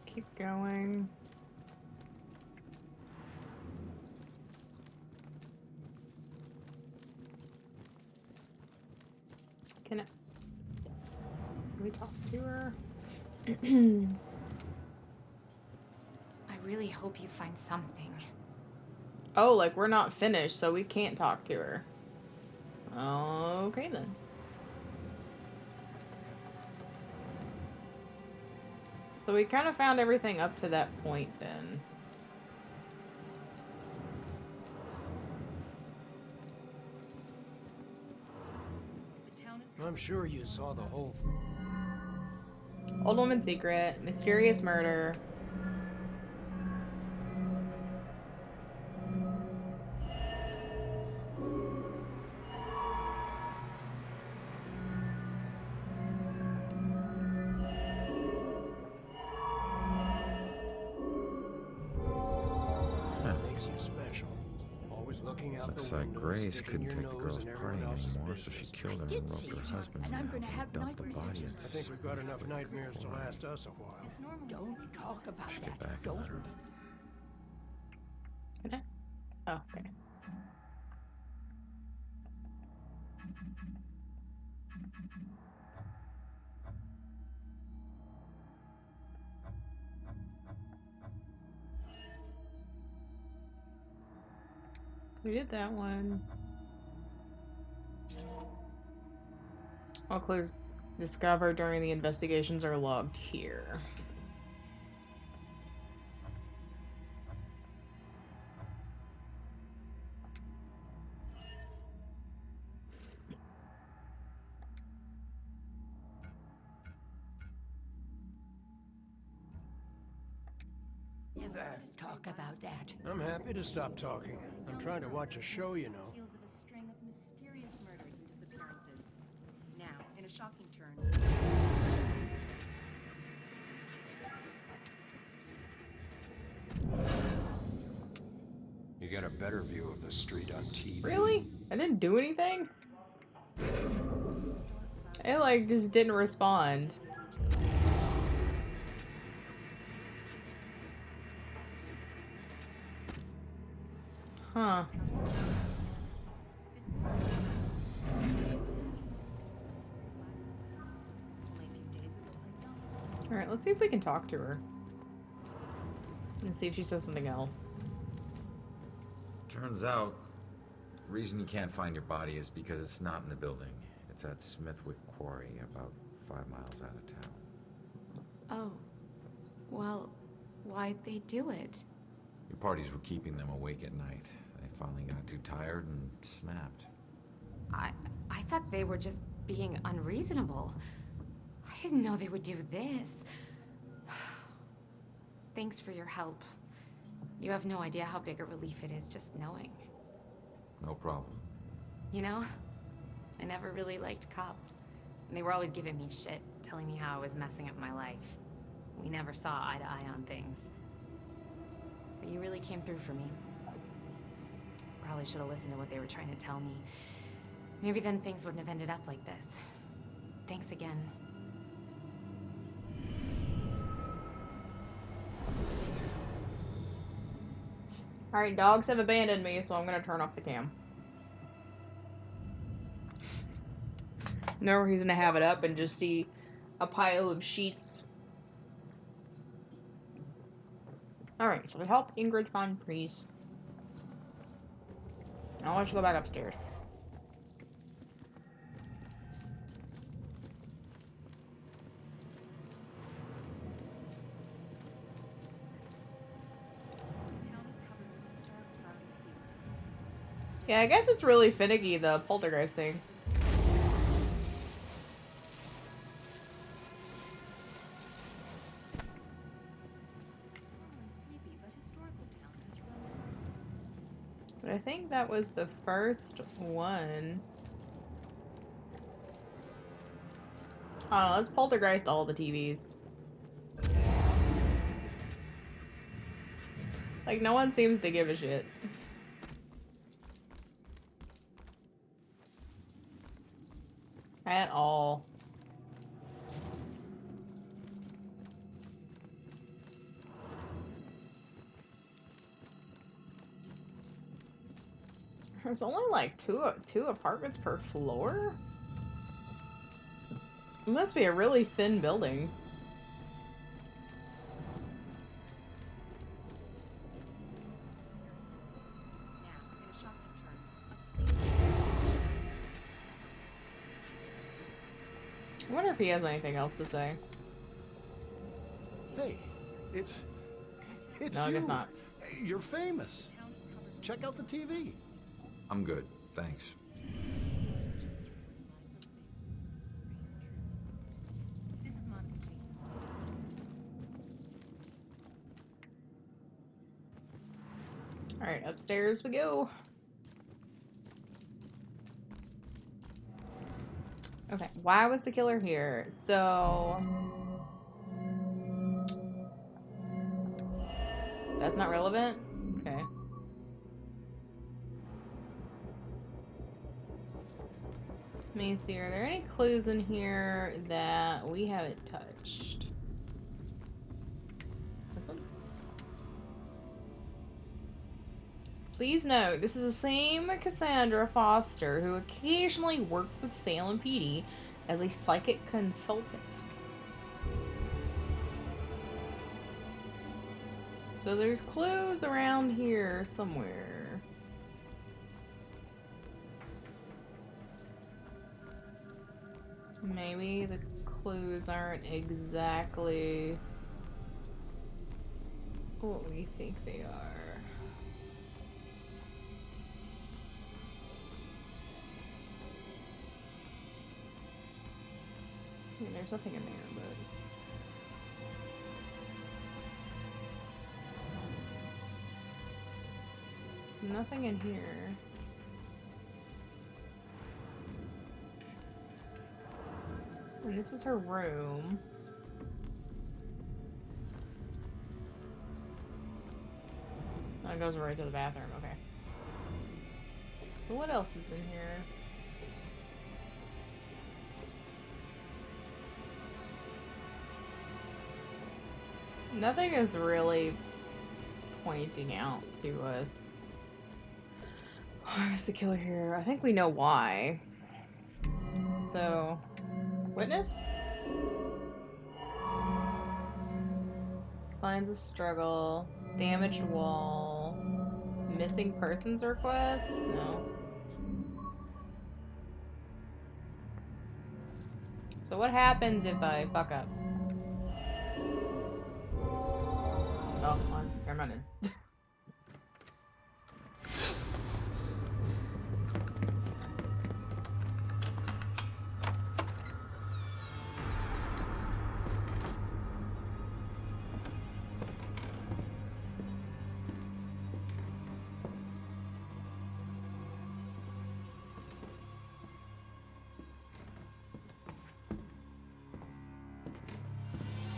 Keep going. Can we talk to her? I really hope you find something. Oh, like we're not finished, so we can't talk to her. Okay then. So we kind of found everything up to that point then. I'm sure you saw the whole thing. Old woman secret, mysterious murder. That makes you special. Always looking out Looks the like window, Grace sticking couldn't your take the nose girl's in party everyone else's anymore, so business. she killed her and roped her husband and I'm gonna have dumped the nightmares. body at I think we've got enough nightmares to last us a while. Don't talk about Get that. back and Don't. let her. Can I? Oh, okay. We did that one. All clues discovered during the investigations are logged here. Never talk about that. I'm happy to stop talking. I'm trying to watch a show, you know. Heels of a string of mysterious murders and disappearances. Now, in a shocking turn. You get a better view of the street on TV. Really? I didn't do anything? It like just didn't respond. Huh. Alright, let's see if we can talk to her. And see if she says something else. Turns out, the reason you can't find your body is because it's not in the building. It's at Smithwick Quarry, about 5 miles out of town. Oh. Well, why'd they do it? Your parties were keeping them awake at night. They finally got too tired and snapped. I thought they were just being unreasonable. I didn't know they would do this. Thanks for your help. You have no idea how big a relief it is just knowing. No problem. You know, I never really liked cops. And they were always giving me shit, telling me how I was messing up my life. We never saw eye to eye on things. But you really came through for me. Probably should have listened to what they were trying to tell me. Maybe then things wouldn't have ended up like this. Thanks again. Alright, dogs have abandoned me, so I'm gonna turn off the cam. No reason to have it up and just see a pile of sheets. Alright, so we help Ingrid find Priest. I'll let you go back upstairs. Yeah, I guess it's really finicky, the poltergeist thing. But I think that was the first one. I don't know, let's poltergeist all the TVs. Like, no one seems to give a shit. At all. There's only like two apartments per floor? It must be a really thin building. I wonder if he has anything else to say. Hey, it's No, I you. guess not. You're famous. Check out the TV. I'm good, thanks. Alright, upstairs we go. Okay, why was the killer here? So... that's not relevant? Okay. Let me see, are there any clues in here that we haven't touched? This one? Please note, this is the same Cassandra Foster who occasionally worked with Salem PD as a psychic consultant. So there's clues around here somewhere. Maybe the clues aren't exactly what we think they are. I mean, there's nothing in there, but nothing in here. And this is her room. That goes right to the bathroom, okay. So what else is in here? Nothing is really pointing out to us. Why was the killer here? I think we know why. So, witness? Signs of struggle. Damaged wall. Missing persons request? No. So what happens if I fuck up? Oh, come on. I'm running.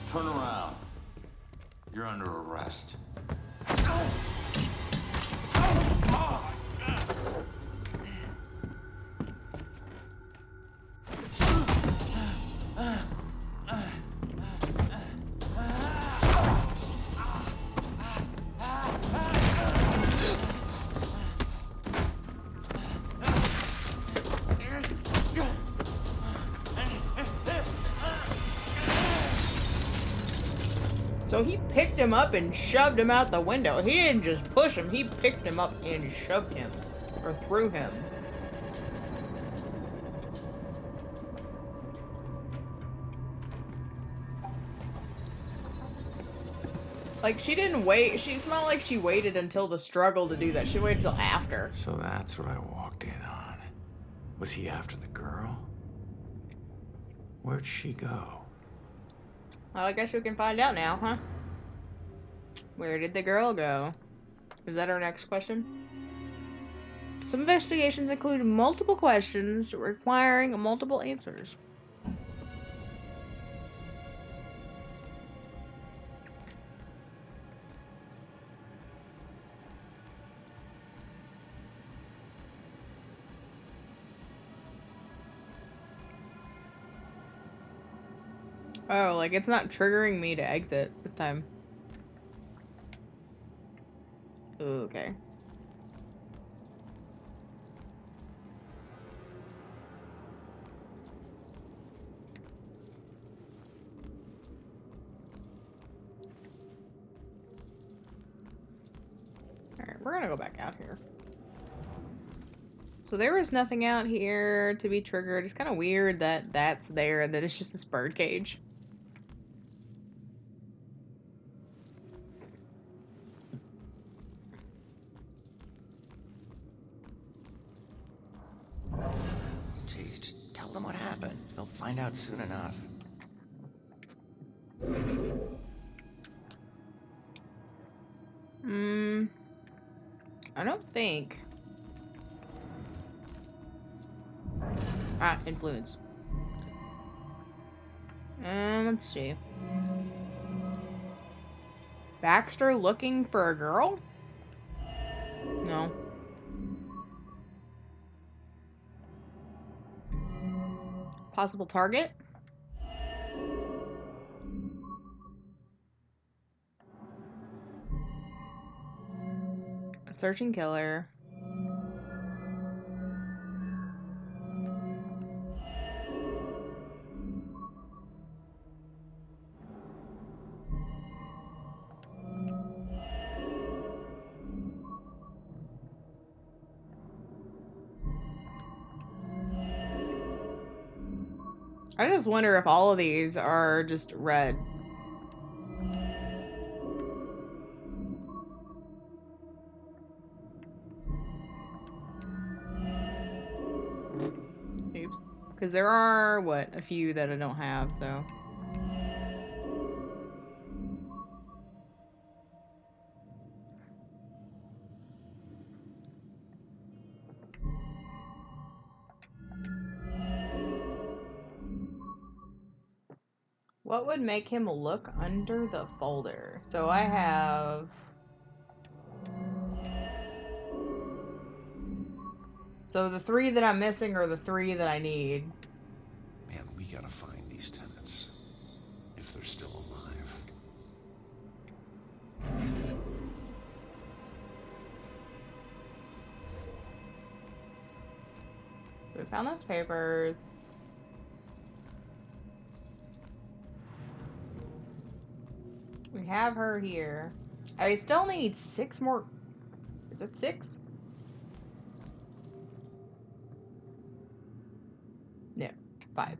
Turn around. You're under arrest. So he picked him up and shoved him out the window. He didn't just push him, he picked him up and shoved him. Or threw him. Like, she didn't wait. It's not like she waited until the struggle to do that. She waited until after. So that's what I walked in on. Was he after the girl? Where'd she go? Well, I guess we can find out now, huh? Where did the girl go? Is that our next question? Some investigations include multiple questions requiring multiple answers. Oh, like it's not triggering me to exit this time. Okay. Alright, we're gonna go back out here. So there was nothing out here to be triggered. It's kind of weird that that's there and that it's just this bird cage. Jeez, just tell them what happened. They'll find out soon enough. I don't think. Influence. Let's see. Baxter looking for a girl? No. Possible target? A searching killer. I just wonder if all of these are just red. Oops. Because there are, what, a few that I don't have, so. What would make him look under the folder? So I have... So the 3 that I'm missing are the 3 that I need. Man, we gotta find these tenants. If they're still alive. So we found those papers. We have her here. I still need 6 more. Is it 6? No, 5.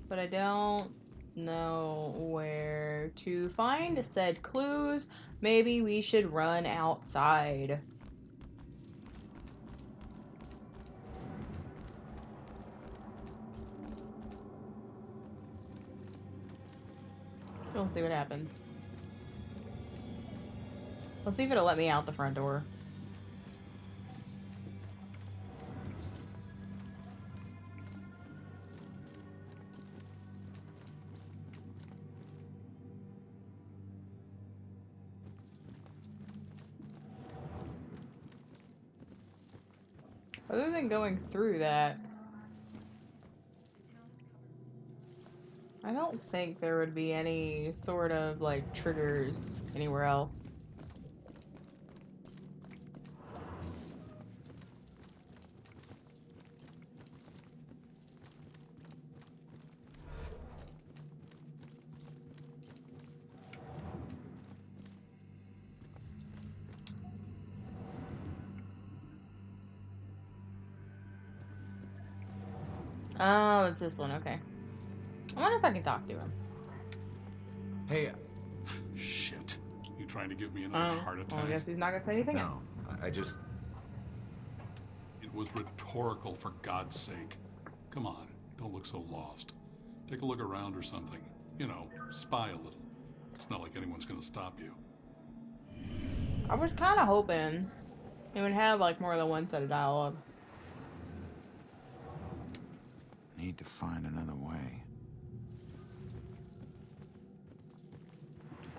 But I don't know where to find said clues. Maybe we should run outside. We'll see what happens. Let's see if it'll let me out the front door. Other than going through that, I don't think there would be any sort of, like, triggers anywhere else. Oh, it's this one, okay. I wonder if I can talk to him. Hey. Shit. You trying to give me another heart attack? Well, I guess he's not gonna say anything else. I just... It was rhetorical, for God's sake. Come on, don't look so lost. Take a look around or something. You know, spy a little. It's not like anyone's gonna stop you. I was kind of hoping it would have, like, more than one set of dialogue. Need to find another way.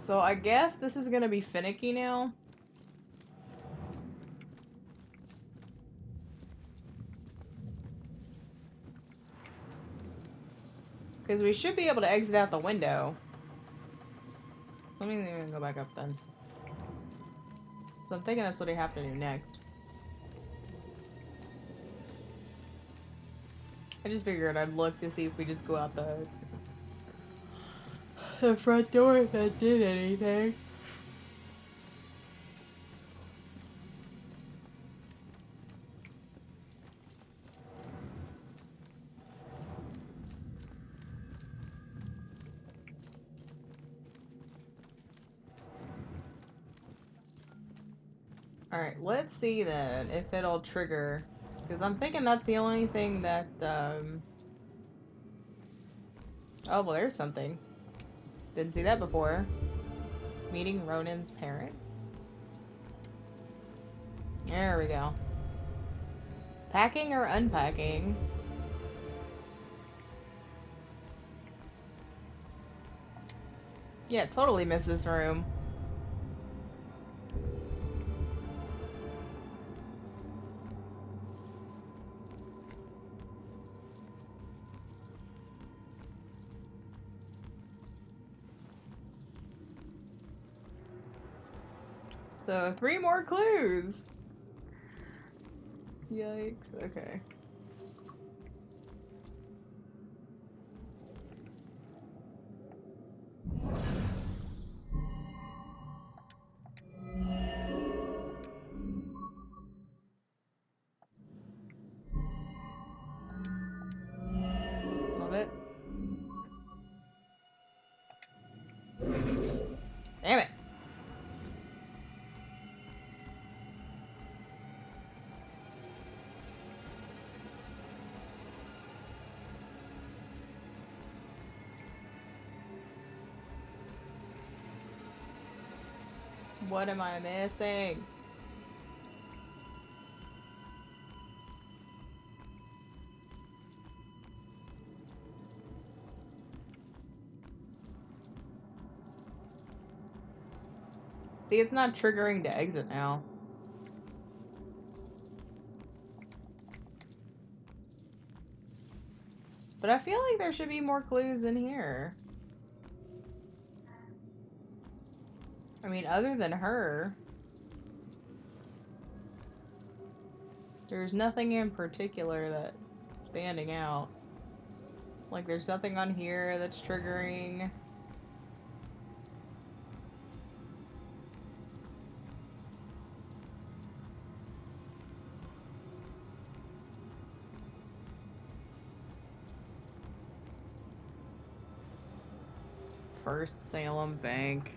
So I guess this is gonna be finicky now. Because we should be able to exit out the window. Let me go back up then. So I'm thinking that's what I have to do next. I just figured I'd look to see if we just go out the front door if that did anything. Alright, let's see then if it'll trigger. Because I'm thinking that's the only thing that, Oh, well, there's something. Didn't see that before. Meeting Ronan's parents. There we go. Packing or unpacking? Yeah, totally missed this room. So 3 more clues. Yikes. Okay. Love it. Damn it. What am I missing? See, it's not triggering to exit now. But I feel like there should be more clues in here. I mean, other than her. There's nothing in particular that's standing out. Like, there's nothing on here that's triggering. First Salem Bank.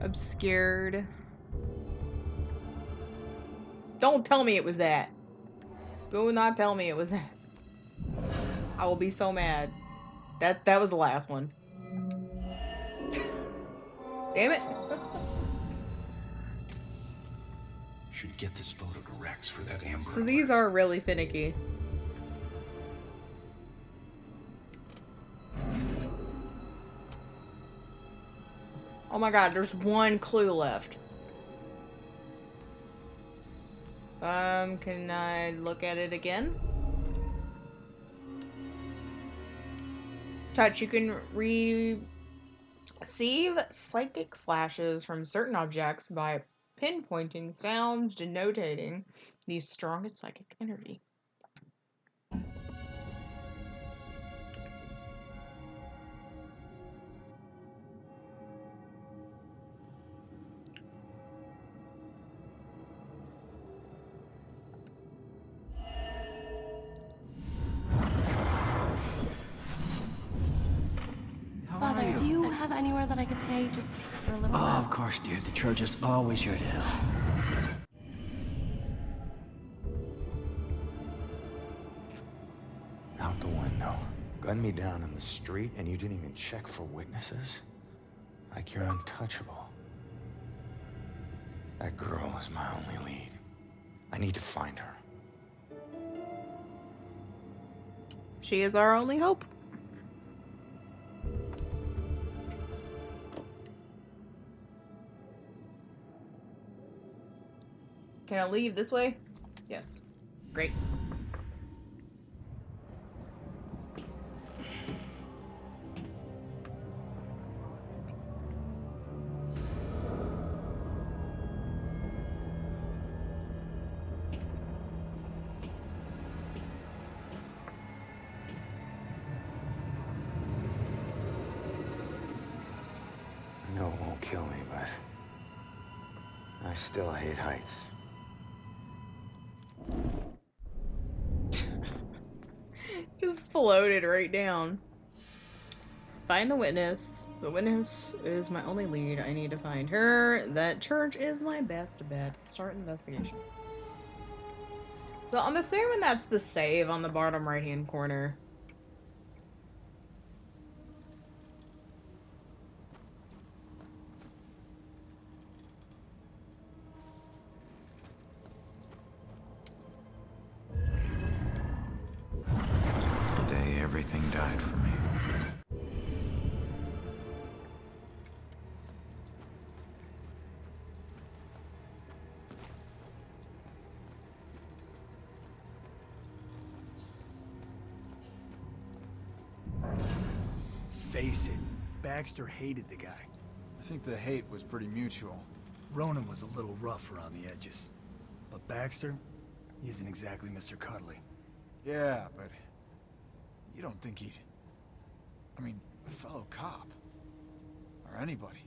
Obscured. Don't tell me it was that. Do not tell me it was that. I will be so mad. That was the last one. Damn it. Should get this photo to Rex for that Amber. So these are really finicky. Oh my god, there's one clue left. Can I look at it again? Touch, you can receive psychic flashes from certain objects by pinpointing sounds denoting the strongest psychic energy. Father, do you have anywhere that I could stay just for a little Oh, while? of course, dear. The church is always here to help. Out the window. Gunned me down in the street, and you didn't even check for witnesses? Like you're untouchable. That girl is my only lead. I need to find her. She is our only hope. Can I leave this way? Yes. Great. I know it won't kill me, but I still hate heights. Just floated right down. Find the witness. The witness is my only lead. I need to find her. That church is my best bet. Start investigation. So I'm assuming that's the save on the bottom right-hand corner. The day everything died for me. Face it, Baxter hated the guy. I think the hate was pretty mutual. Ronan was a little rough around the edges. But Baxter, he isn't exactly Mr. Cuddly. Yeah, but you don't think he'd... I mean, a fellow cop. Or anybody.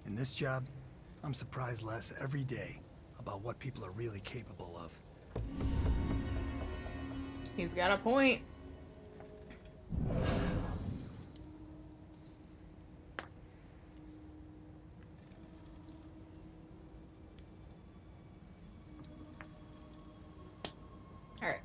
In this job, I'm surprised less every day about what people are really capable of. He's got a point. Alright.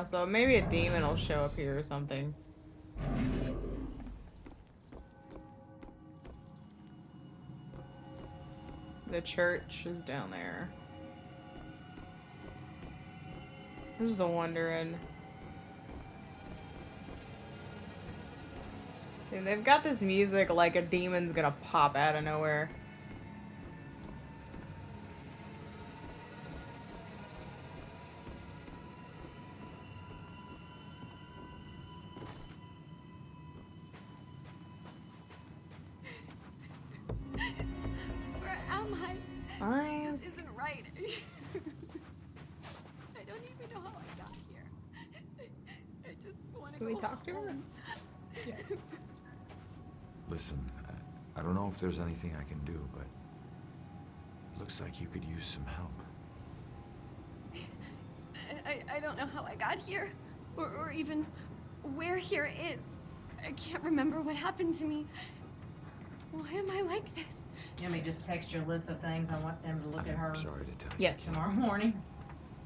So maybe a demon will show up here or something. The church is down there. This is a wondering. And they've got this music like a demon's gonna pop out of nowhere. Where am I? Fine. This isn't right. I don't even know how I got here. I just want to Can go we talk to her? home. Yes. Listen, I don't know if there's anything I can do, but it looks like you could use some help. I don't know how I got here, or even where here is. I can't remember what happened to me. Why am I like this? You want me to just text you a list of things I want them to look at her I'm sorry to tell you. Yes. tomorrow morning?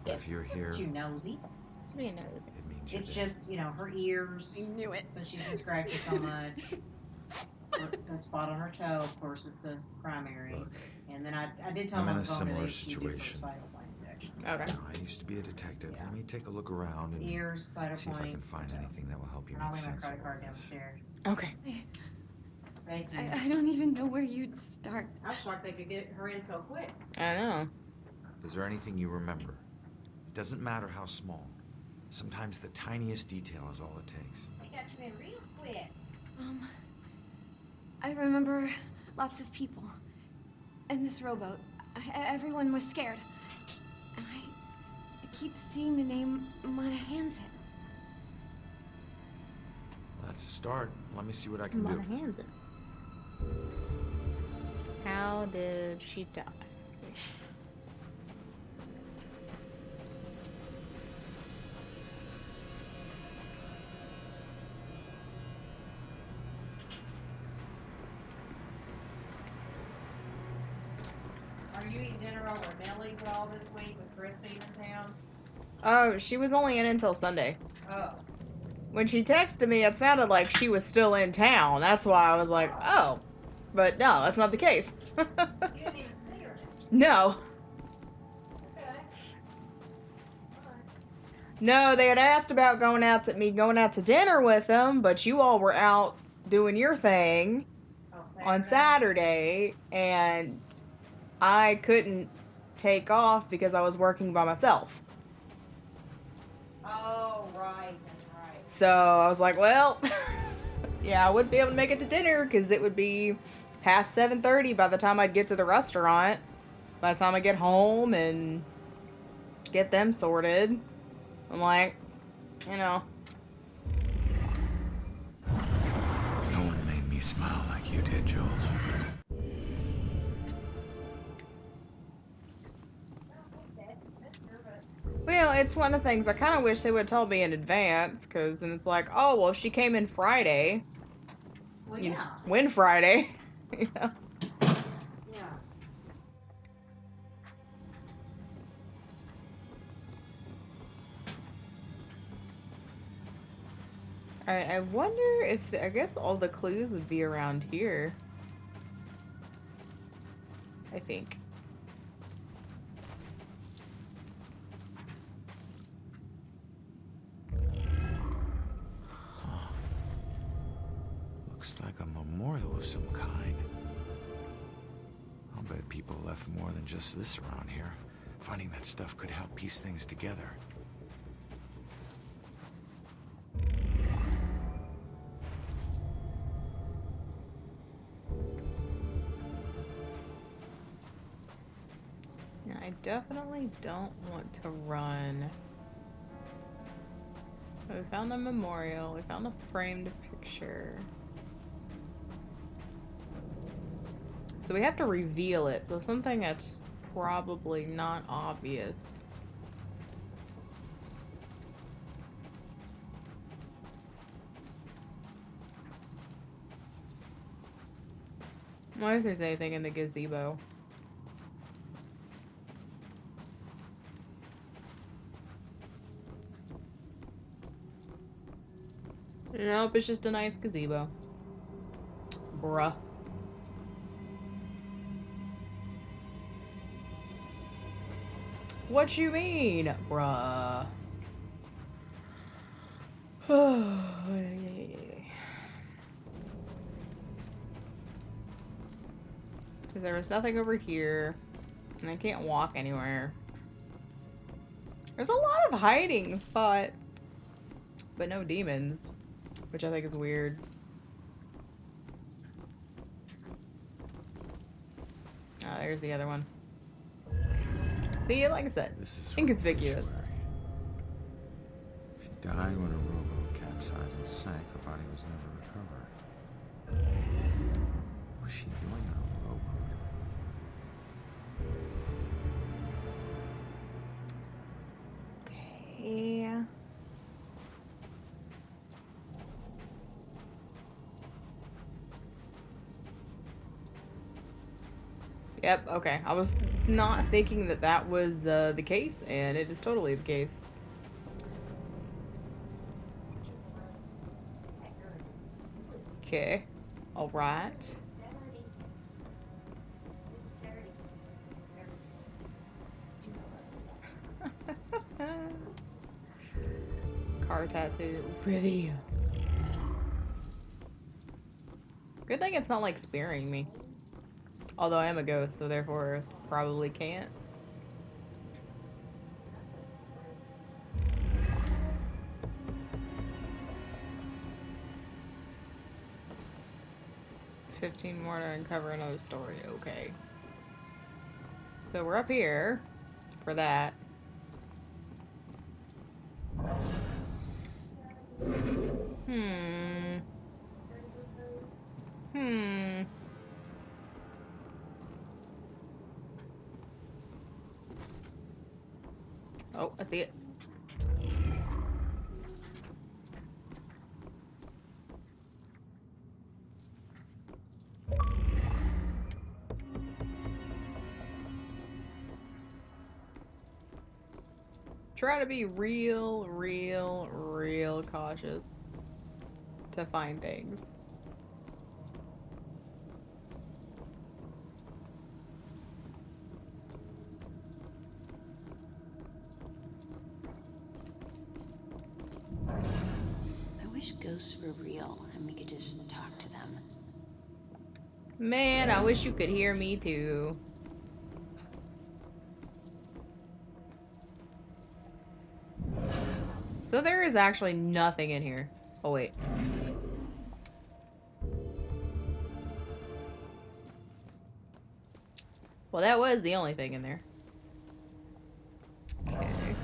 If you're here, Too nosy. It's being nosy. it means you're It's dead. just, you know, her ears. I knew it. Since she's been scratching so much. A spot on her toe, of course, is the primary. Look, And then I did tell I'm them in a on the phone similar that she did situation. cytoplant injections. Okay. Now, I used to be a detective. Yeah. Let me take a look around and Ears, see if I cytoplant. can find anything that will help you And I'll make leave my sense of credit all card this. downstairs. Okay. Thank you. I don't even know where you'd start. I was shocked they could get her in so quick. I know. Is there anything you remember? It doesn't matter how small. Sometimes the tiniest detail is all it takes. They got you in real quick. I remember lots of people. And this rowboat. Everyone was scared. And I keep seeing the name Monahan's it. That's a start. Let me see what I can do. Monahan's. How did she die? Are you eating dinner over at Millie's at all this week with Chris being in town? Oh, she was only in until Sunday. Oh. When she texted me, it sounded like she was still in town. That's why I was like, oh. But no, that's not the case. You didn't even see her. No. Okay. No, they had asked about going out to dinner with them, but you all were out doing your thing on Saturday, and I couldn't take off because I was working by myself. Oh, right. That's right. So I was like, well, yeah, I wouldn't be able to make it to dinner because it would be past 7:30 by the time I'd get to the restaurant. By the time I get home and get them sorted, I'm like, you know. No one made me smile like you did, Jules. Well, it's one of the things I kind of wish they would have told me in advance, because then it's like, oh, well, if she came in Friday, Well, you yeah. win Friday, you know. Yeah. Alright, I wonder if, I guess all the clues would be around here. I think. Looks like a memorial of some kind. I'll bet people left more than just this around here. Finding that stuff could help piece things together. Yeah, I definitely don't want to run. We found the memorial. We found the framed picture. So we have to reveal it. So something that's probably not obvious. I wonder if there's anything in the gazebo. Nope, it's just a nice gazebo. Bruh. What you mean, bruh? There was nothing over here, and I can't walk anywhere. There's a lot of hiding spots, but no demons, which I think is weird. Ah, there's the other one. See, like I said, inconspicuous. She died when a rowboat capsized and sank. Her body was never recovered. What was she doing on a rowboat? Okay. Yep, okay. I was not thinking that that was the case, and it is totally the case. Okay. Alright. Car tattoo. Reveal. Good thing it's not like spearing me. Although I am a ghost, so therefore probably can't. $15 more to uncover another story. Okay. So we're up here for that. Oh, I see it. Try to be real cautious to find things. I wish ghosts were real and we could just talk to them. Man, I wish you could hear me too. So there is actually nothing in here. Oh, wait. Well, that was the only thing in there. Okay.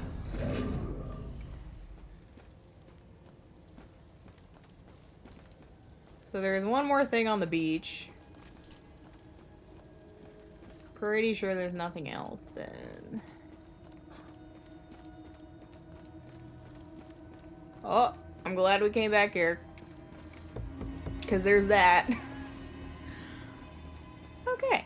So there's one more thing on the beach. Pretty sure there's nothing else then. Oh, I'm glad we came back here. Because there's that. Okay.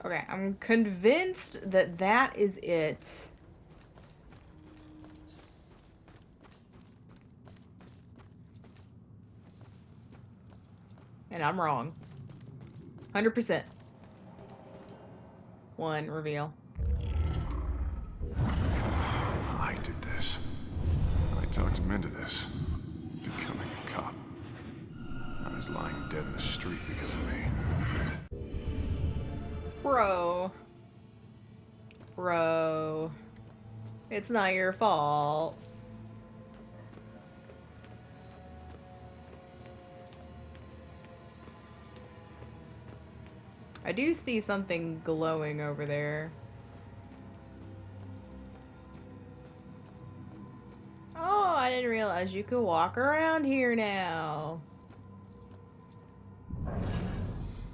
Okay, I'm convinced that that is it. And I'm wrong. 100%. One reveal. I did this. I talked him into this. Becoming a cop. I was lying dead in the street because of me. Bro. Bro. It's not your fault. I do see something glowing over there. Oh, I didn't realize you could walk around here now.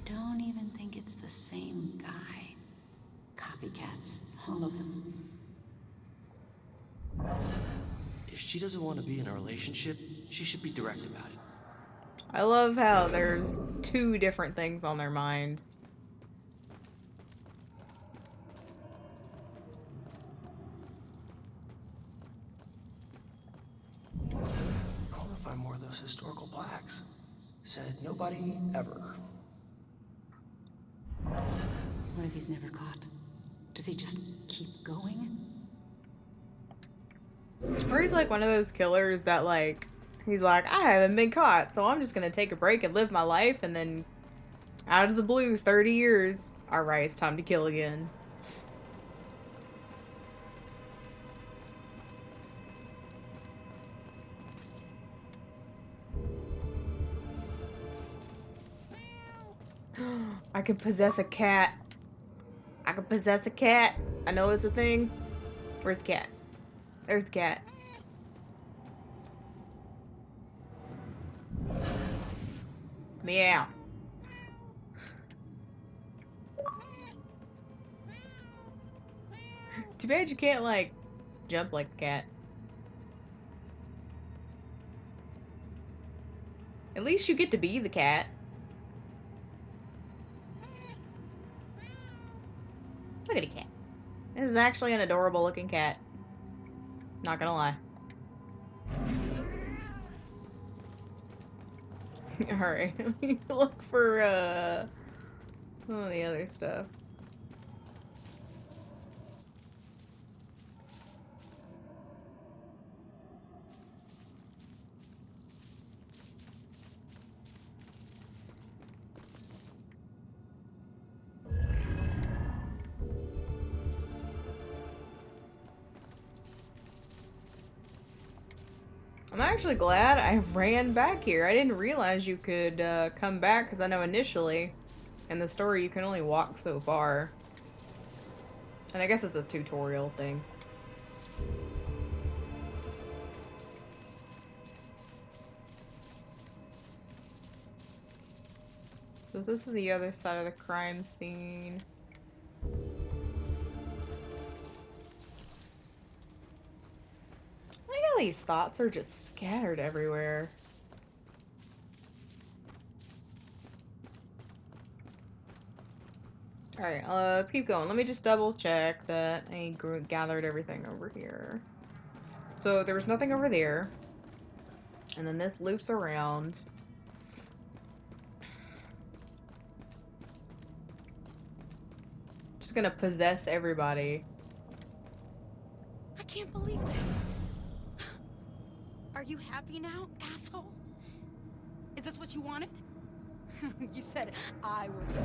Don't even think it's the same guy. Copycats, all of them. If she doesn't want to be in a relationship, she should be direct about it. I love how there's two different things on their mind. I want to find more of those historical plaques. Said nobody ever. What if he's never caught? Does he just keep going? Or he's like one of those killers that like, he's like, I haven't been caught, so I'm just gonna take a break and live my life, and then out of the blue, 30 years, alright, it's time to kill again. I can possess a cat. I can possess a cat. I know it's a thing. Where's the cat? There's the cat. Meow. Too bad you can't, like, jump like a cat. At least you get to be the cat. Look at a cat. This is actually an adorable looking cat. Not gonna lie. Alright, let me look for, some of the other stuff. I'm actually glad I ran back here. I didn't realize you could come back, because I know initially in the story you can only walk so far. And I guess it's a tutorial thing. So this is the other side of the crime scene. Look at these thoughts are just scattered everywhere. Alright, let's keep going. Let me just double check that I gathered everything over here. So there was nothing over there. And then this loops around. Just gonna possess everybody. I can't believe this. Are you happy now, asshole? Is this what you wanted? You said I was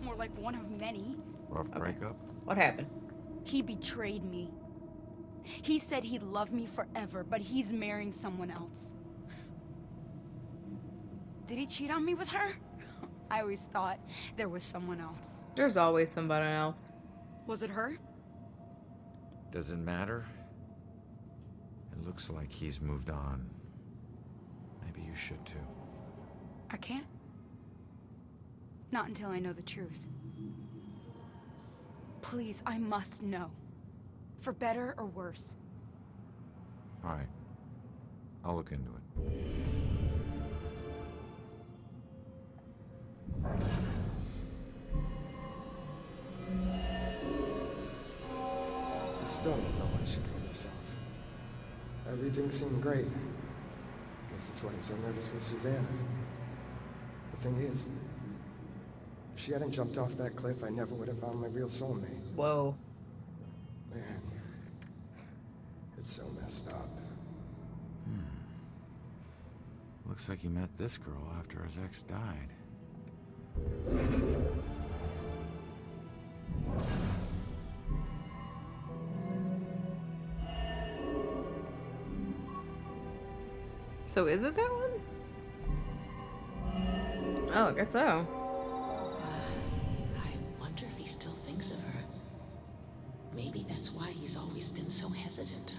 more like one of many. Rough breakup? What happened? He betrayed me. He said he'd love me forever, but he's marrying someone else. Did he cheat on me with her? I always thought there was someone else. There's always somebody else. Was it her? Does it matter? It looks like he's moved on. Maybe you should too. I can't. Not until I know the truth. Please, I must know. For better or worse. All right. I'll look into it. I still don't know why she killed herself. Everything seemed great. Guess that's why I'm so nervous with Susanna. The thing is, if she hadn't jumped off that cliff, I never would have found my real soulmate. Whoa. Man, it's so messed up. Looks like he met this girl after his ex died. So is it that one? Oh, I guess so. I wonder if he still thinks of her. Maybe that's why he's always been so hesitant.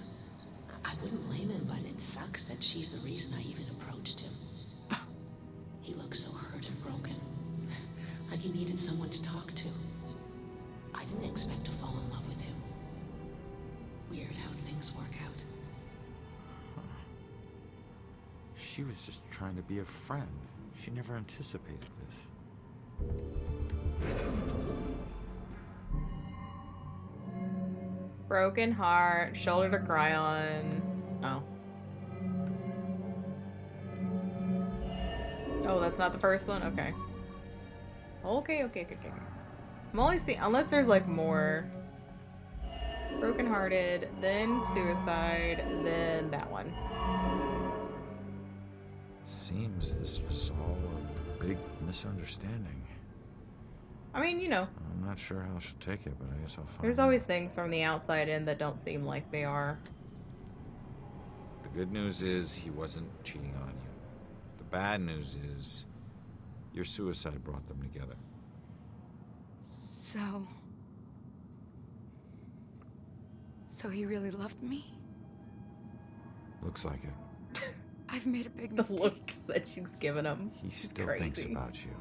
I wouldn't blame him, but it sucks that she's the reason I even approached him. He looks so hurt and broken. Like he needed someone to talk to. I didn't expect to fall in love with him. Weird how things work out. She was just trying to be a friend. She never anticipated this. Broken heart, shoulder to cry on. Oh. Oh, that's not the first one? Okay. Okay. I'm only seeing, unless there's like more. Brokenhearted, then suicide, then that one. It seems this was all a big misunderstanding. I mean, you know. I'm not sure how she'll take it, but I guess I'll find There's out. always things from the outside in that don't seem like they are. The good news is he wasn't cheating on you. The bad news is your suicide brought them together. So he really loved me? Looks like it. I've made a big The mistake. looks that she's given him. He She's still crazy. thinks about you.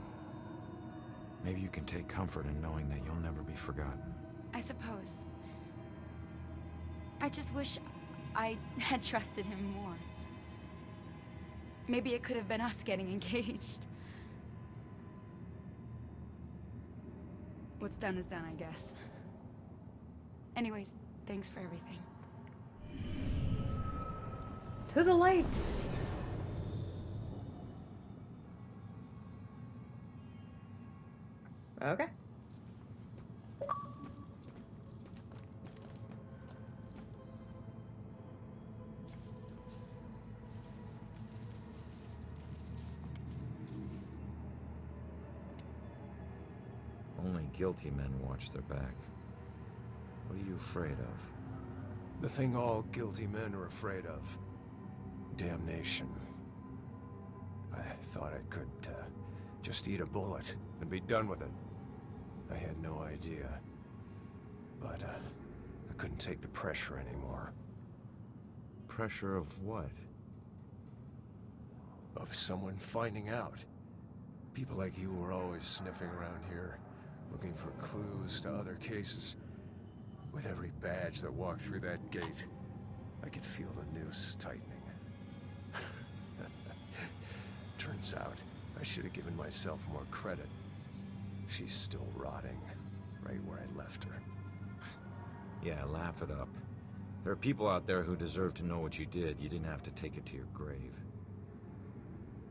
Maybe you can take comfort in knowing that you'll never be forgotten. I suppose. I just wish I had trusted him more. Maybe it could have been us getting engaged. What's done is done, I guess. Anyways, thanks for everything. To the light. Okay. Only guilty men watch their back. What are you afraid of? The thing all guilty men are afraid of. Damnation. I thought I could just eat a bullet and be done with it. I had no idea. But I couldn't take the pressure anymore. Pressure of what? Of someone finding out. People like you were always sniffing around here, looking for clues to other cases. With every badge that walked through that gate, I could feel the noose tightening. Turns out, I should have given myself more credit. She's still rotting, right where I left her. Yeah, laugh it up. There are people out there who deserve to know what you did. You didn't have to take it to your grave.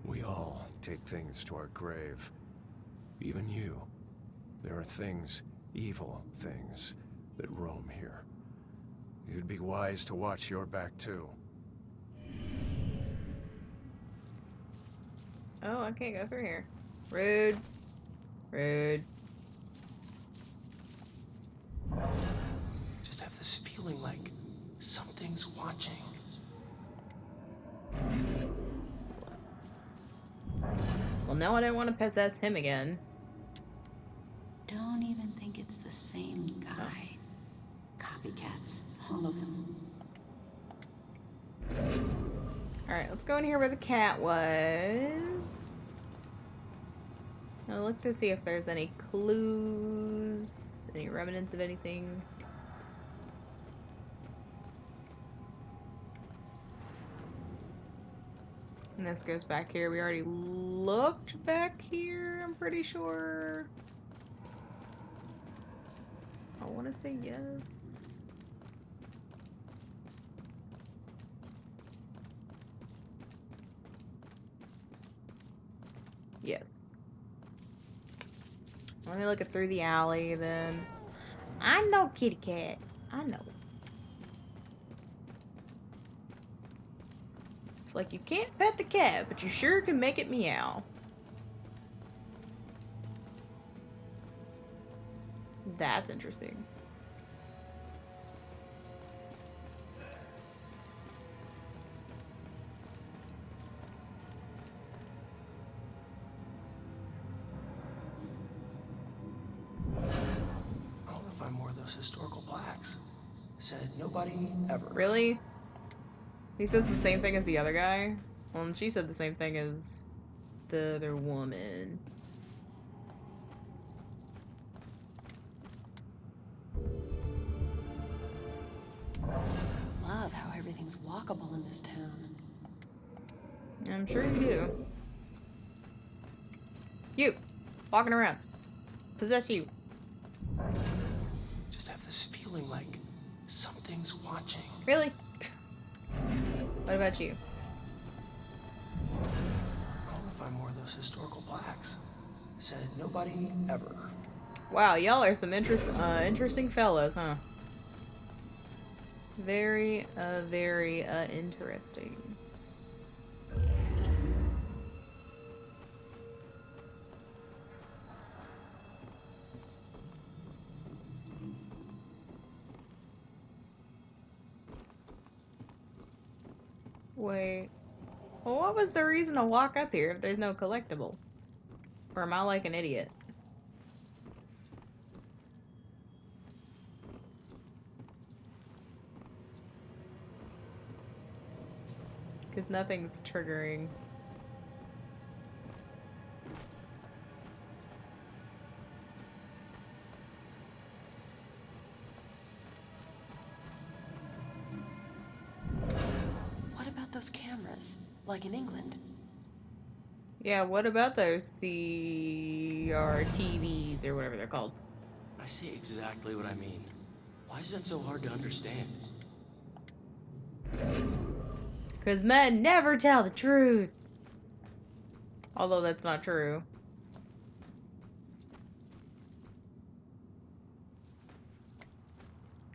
We all take things to our grave. Even you. There are things, evil things, that roam here. You'd be wise to watch your back, too. Oh, I can't go through here. Rude. Rude. Just have this feeling like something's watching. Well, no, I don't want to possess him again. Don't even think it's the same guy. Copycats, all of them. Alright, let's go in here where the cat was. I'll look to see if there's any clues, any remnants of anything. And this goes back here. We already looked back here, I'm pretty sure. I want to say yes. Yes. Let me look it through the alley then. I know, kitty cat. I know. It's like you can't pet the cat, but you sure can make it meow. That's interesting. I don't know if I'm more of those historical plaques. Said nobody ever. Really? He says the same thing as the other guy? Well, and she said the same thing as the other woman. Love how everything's walkable in this town. I'm sure you do. You! Walking around. Possess you. Just have this feeling like something's watching. Really? What about you? I don't know if I'm more of those historical plaques. Said nobody ever. Wow, y'all are some interesting fellows, huh? Very interesting. Wait. Well, what was the reason to walk up here if there's no collectible? Or am I like an idiot? Because nothing's triggering. What about those cameras? Like in England? Yeah, what about those CRTVs or whatever they're called? I see exactly what I mean. Why is that so hard to understand? Because men never tell the truth. Although that's not true.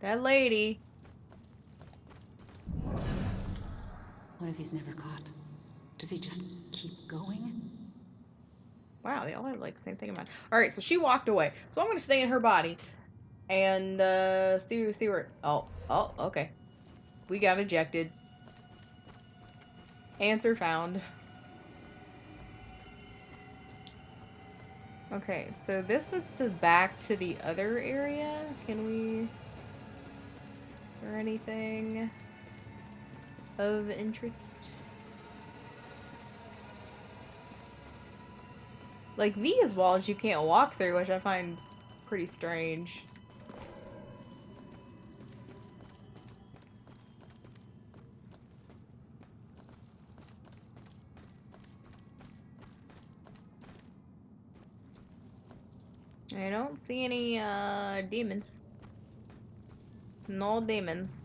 That lady. What if he's never caught? Does he just keep going? Wow, they all have like the same thing in mind. Alright, so she walked away. So I'm gonna stay in her body. And see where oh, okay. We got ejected. Answer found. Okay, so this was the back to the other area. Can we... or anything of interest? Like these walls you can't walk through, which I find pretty strange. I don't see any demons. No demons.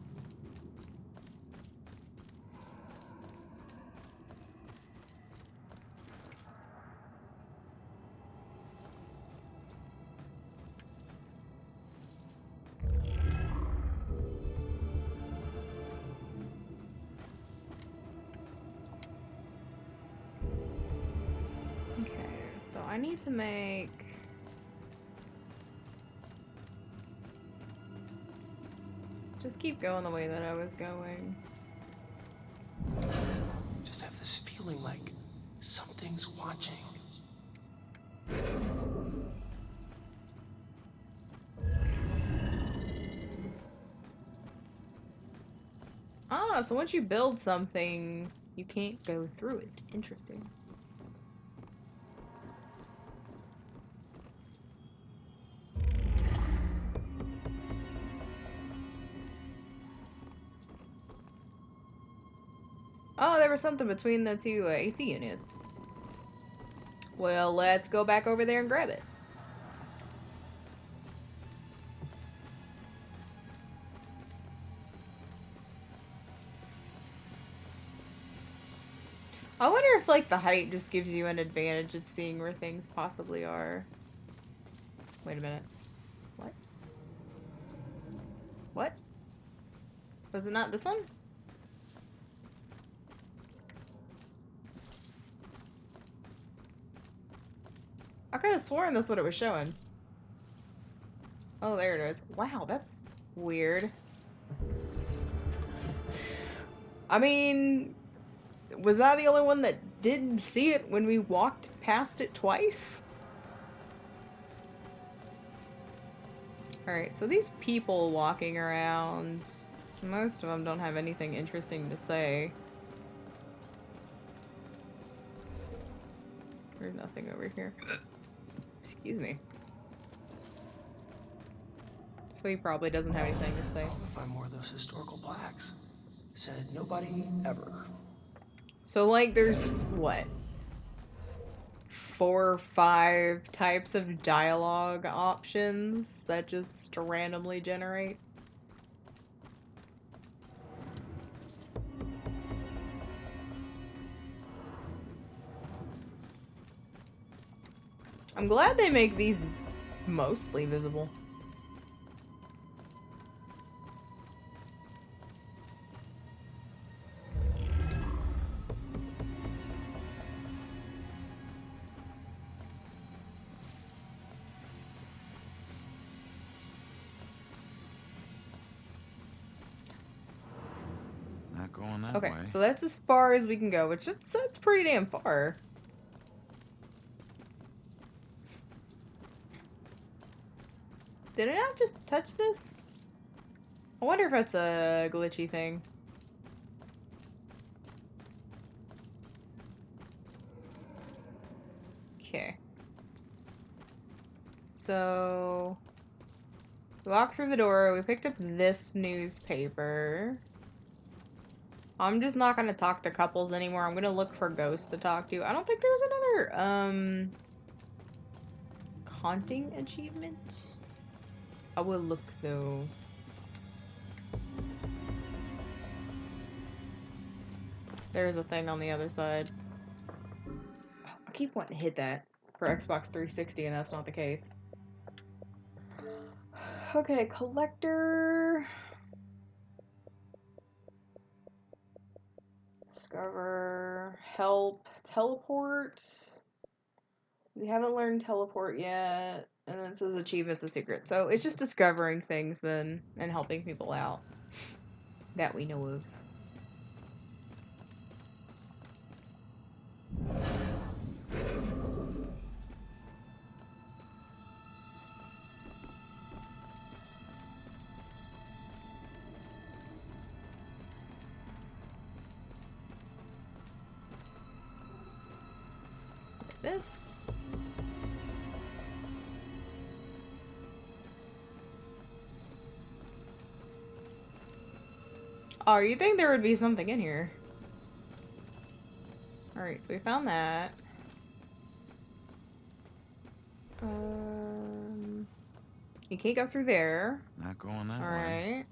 I need to make... Just keep going the way that I was going. Just have this feeling like something's watching. Ah, so once you build something, you can't go through it. Interesting. Oh, there was something between the two AC units. Well, let's go back over there and grab it. I wonder if, like, the height just gives you an advantage of seeing where things possibly are. Wait a minute. What? What? Was it not this one? I could have sworn that's what it was showing. Oh, there it is. Wow, that's weird. I mean, was I the only one that didn't see it when we walked past it twice? Alright, so these people walking around, most of them don't have anything interesting to say. There's nothing over here. Excuse me. So he probably doesn't have anything to say. I want to find more of those historical plaques. Said nobody ever. So, like, there's, what? 4 or 5 types of dialogue options that just randomly generate. I'm glad they make these mostly visible. Not going that Okay, way. so that's as far as we can go, which that's pretty damn far. Did I not just touch this? I wonder if that's a glitchy thing. Okay. So, we walked through the door, we picked up this newspaper. I'm just not gonna talk to couples anymore. I'm gonna look for ghosts to talk to. I don't think there's another, haunting achievement. I will look, though. There's a thing on the other side. I keep wanting to hit that for Xbox 360, and that's not the case. Okay, collector. Discover. Help. Teleport. We haven't learned teleport yet. And then it says achievements a secret. So it's just discovering things then and helping people out that we know of. This. Oh, you think there would be something in here? Alright, so we found that. You can't go through there. Not going that way. Alright.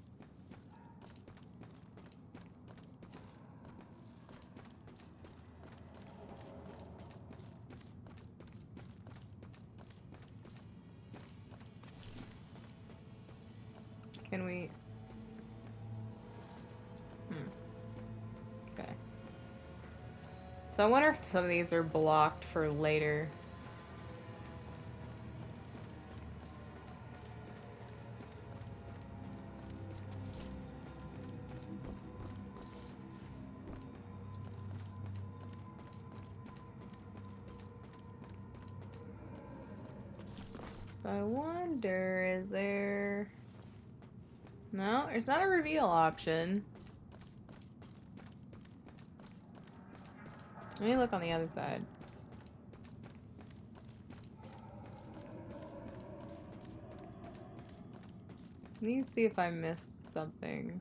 Can we... Okay. So I wonder if some of these are blocked for later. So I wonder, is there... No, there's not a reveal option. Let me look on the other side. Let me see if I missed something.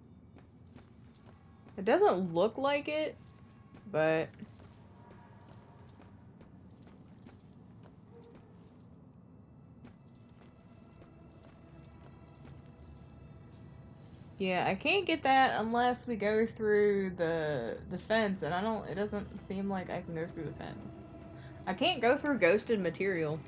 It doesn't look like it, but... Yeah, I can't get that unless we go through the fence, and it doesn't seem like I can go through the fence. I can't go through ghosted material.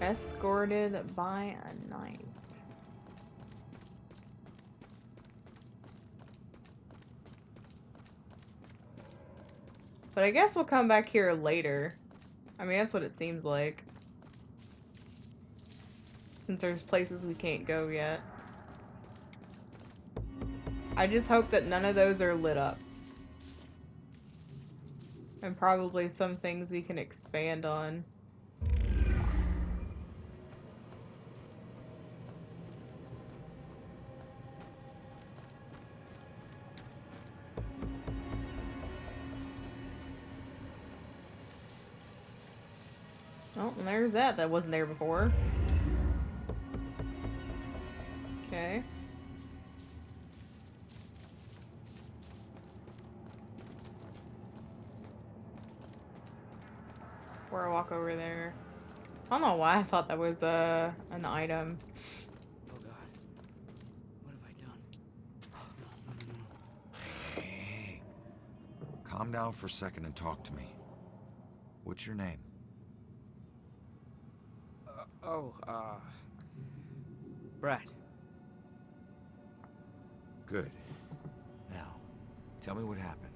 Escorted by a knight. But I guess we'll come back here later. I mean, that's what it seems like. Since there's places we can't go yet. I just hope that none of those are lit up. And probably some things we can expand on. Oh, and there's that. That wasn't there before. Okay. Before I walk over there. I don't know why I thought that was an item. Oh God. What have I done? No. Hey. Calm down for a second and talk to me. What's your name? Brad. Good. Now, tell me what happened.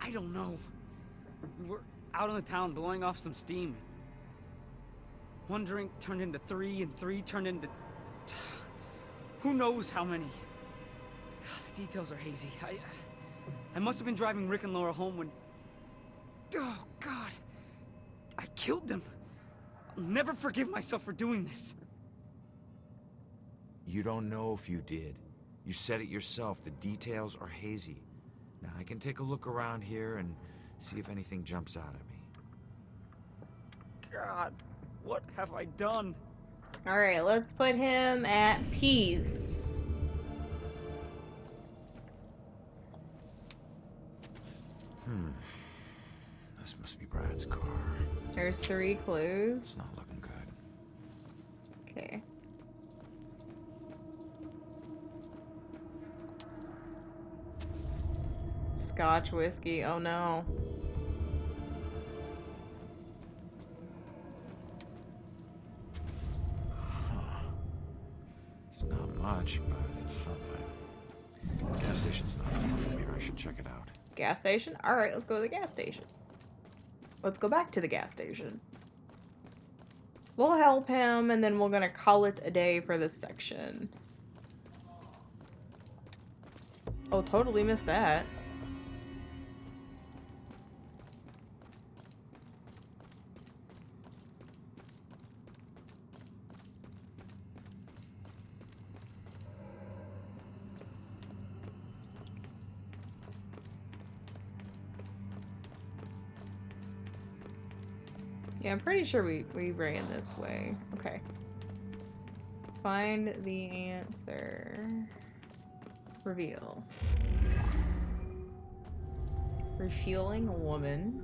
I don't know. We were out in the town blowing off some steam. One drink turned into three, and three turned into... who knows how many. The details are hazy. I must have been driving Rick and Laura home when... Oh, God. I killed them. I'll never forgive myself for doing this. You don't know if you did. You said it yourself. The details are hazy. Now, I can take a look around here and see if anything jumps out at me. God, what have I done? Alright, let's put him at peace. This must be Brad's car. There's 3 clues. It's not looking good. Okay. Scotch whiskey. Oh no. It's not much, but it's something. The gas station's not far from here. I should check it out. Gas station? Alright, let's go to the gas station. Let's go back to the gas station. We'll help him, and then we're gonna call it a day for this section. Oh, totally missed that. Yeah, I'm pretty sure we ran this way. Okay. Find the answer. Reveal. Refueling a woman.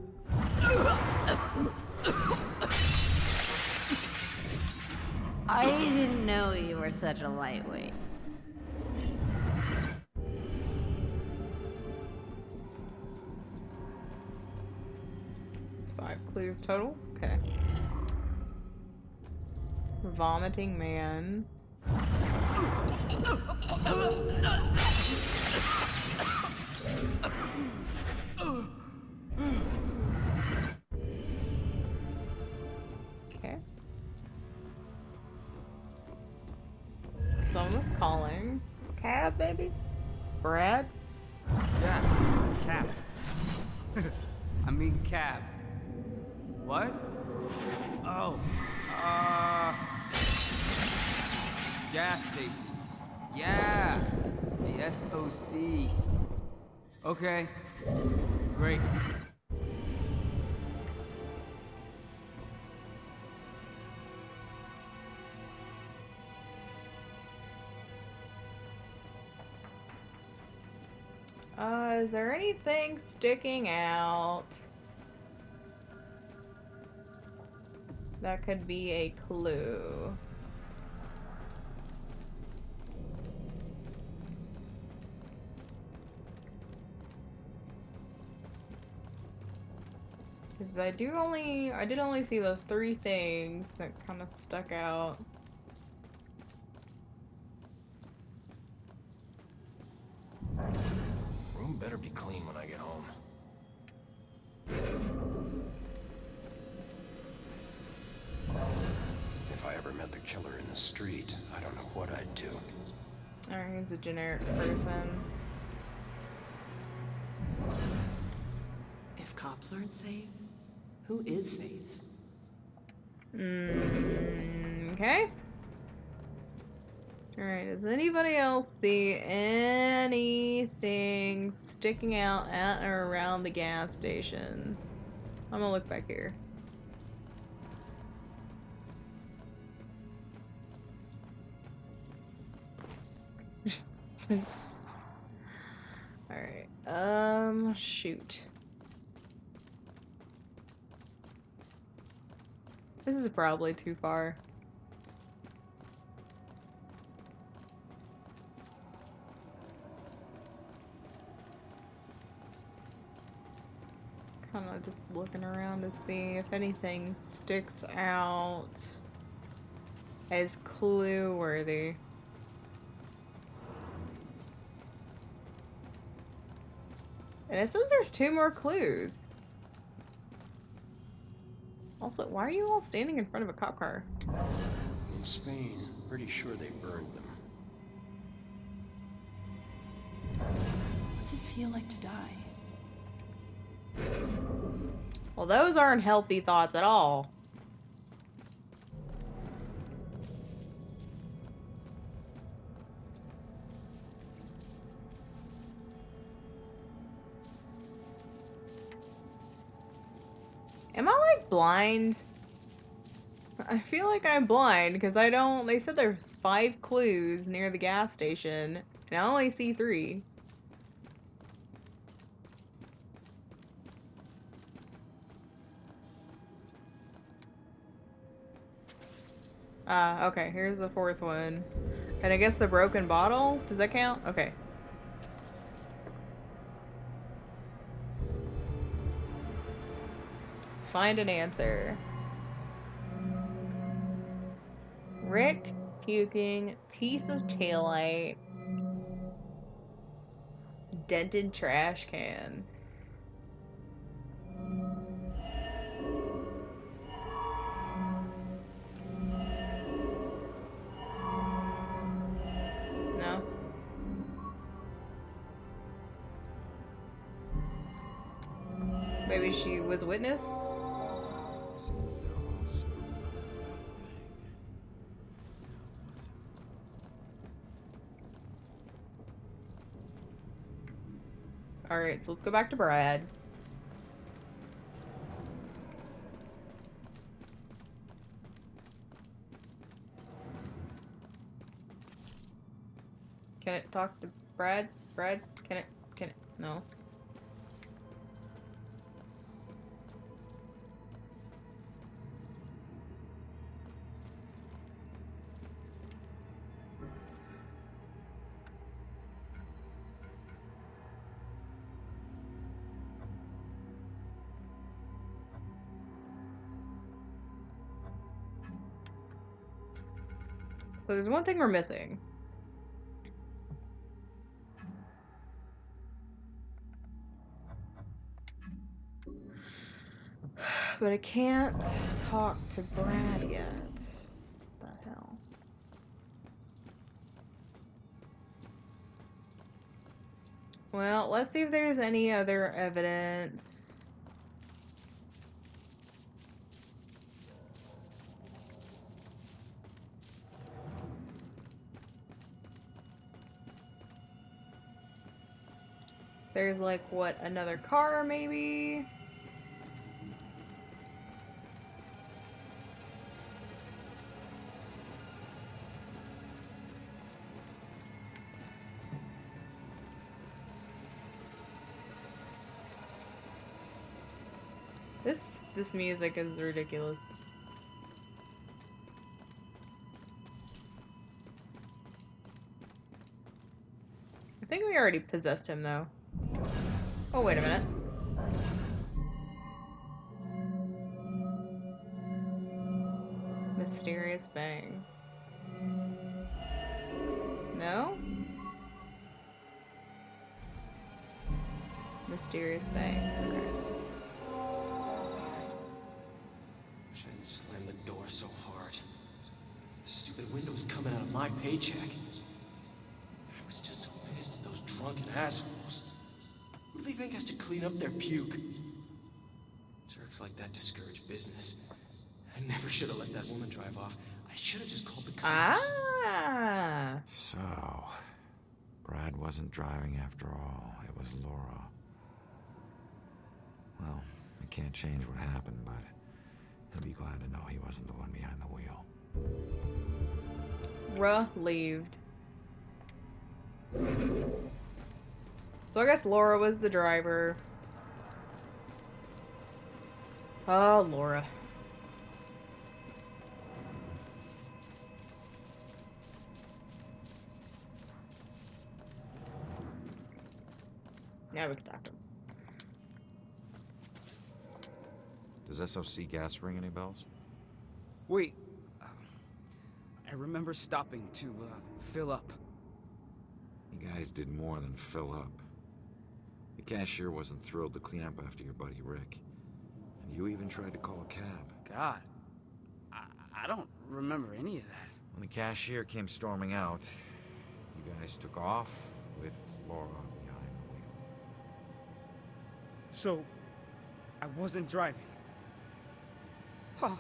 I didn't know you were such a lightweight. It's 5 clues total. Okay. Vomiting man. just calling. Cab, baby? Brad? Yeah, cab. I mean cab. What? Oh, gas station. Yeah, the SOC. Okay, great. Is there anything sticking out that could be a clue? Because I did only see those 3 things that kind of stuck out. Room better be clean when I get home. If I ever met the killer in the street, I don't know what I'd do. Alright, he's a generic person. If cops aren't safe, who is safe? Okay. Alright, does anybody else see anything sticking out at or around the gas station? I'm gonna look back here. Alright, shoot. This is probably too far. Kinda just looking around to see if anything sticks out as clue worthy. And it says there's 2 more clues. Also, why are you all standing in front of a cop car? In Spain, pretty sure they burned them. What's it feel like to die? Well, those aren't healthy thoughts at all. Am I like blind? I feel like I'm blind because they said there's 5 clues near the gas station and I only see 3. Okay, here's the 4th one. And I guess the broken bottle? Does that count? Okay. Find an answer. Rick puking, piece of taillight, dented trash can. No? Maybe she was a witness? Seems they're all smooth. Alright, so let's go back to Brad. Can it talk to Brad? Brad? Can it? No. So there's one thing we're missing. But I can't talk to Brad yet. What the hell? Well, let's see if there's any other evidence. There's like, what, another car maybe? This music is ridiculous. I think we already possessed him though. Oh, wait a minute. Mysterious bang. No? Mysterious bang. Okay. Wish I hadn't slammed the door so hard. The stupid window was coming out of my paycheck. I was just so pissed at those drunken assholes. Who do they think has to clean up their puke? Jerks like that discourage business. I never should have let that woman drive off. I should have just called the cops. Ah! So, Brad wasn't driving after all. It was Laura. Well, I can't change what happened, but he'll be glad to know he wasn't the one behind the wheel. Relieved. So I guess Laura was the driver. Oh, Laura. Now we can talk to him. Does SOC gas ring any bells? Wait. I remember stopping to fill up. You guys did more than fill up. The cashier wasn't thrilled to clean up after your buddy Rick. And you even tried to call a cab. God. I don't remember any of that. When the cashier came storming out, you guys took off with Laura behind the wheel. So, I wasn't driving. Oh.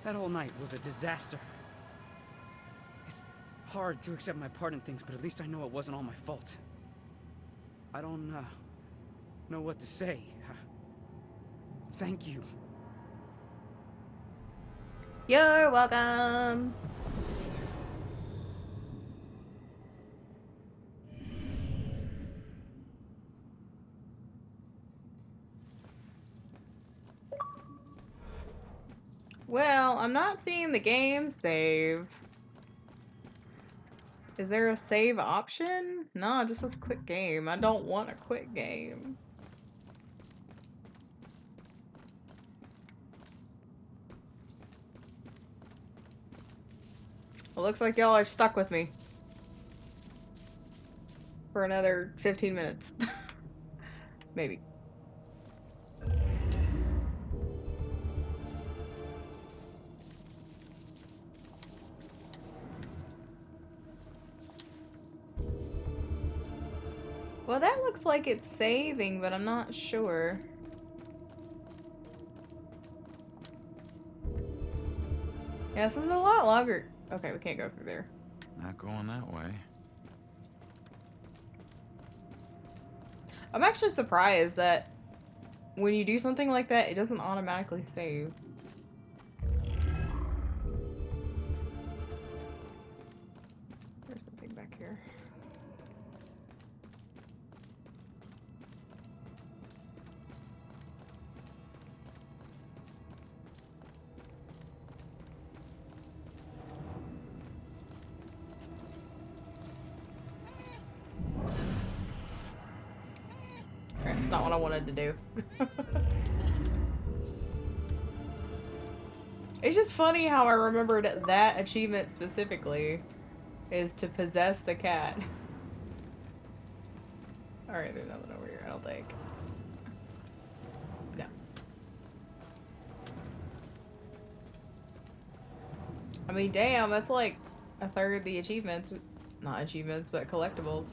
That whole night was a disaster. It's hard to accept my part in things, but at least I know it wasn't all my fault. I don't know what to say. Thank you. You're welcome. Well, I'm not seeing the game save. Is there a save option? No, it just says quit game. I don't want a quit game. Well, looks like y'all are stuck with me for another 15 minutes. Maybe. Well, that looks like it's saving, but I'm not sure. Yeah, this is a lot longer. Okay, we can't go through there. Not going that way. I'm actually surprised that when you do something like that, it doesn't automatically save. There's something back here. That's not what I wanted to do. It's just funny how I remembered that achievement specifically is to possess the cat. Alright, there's nothing over here, I don't think. No. I mean, damn, that's like a third of the achievements. Not achievements, but collectibles.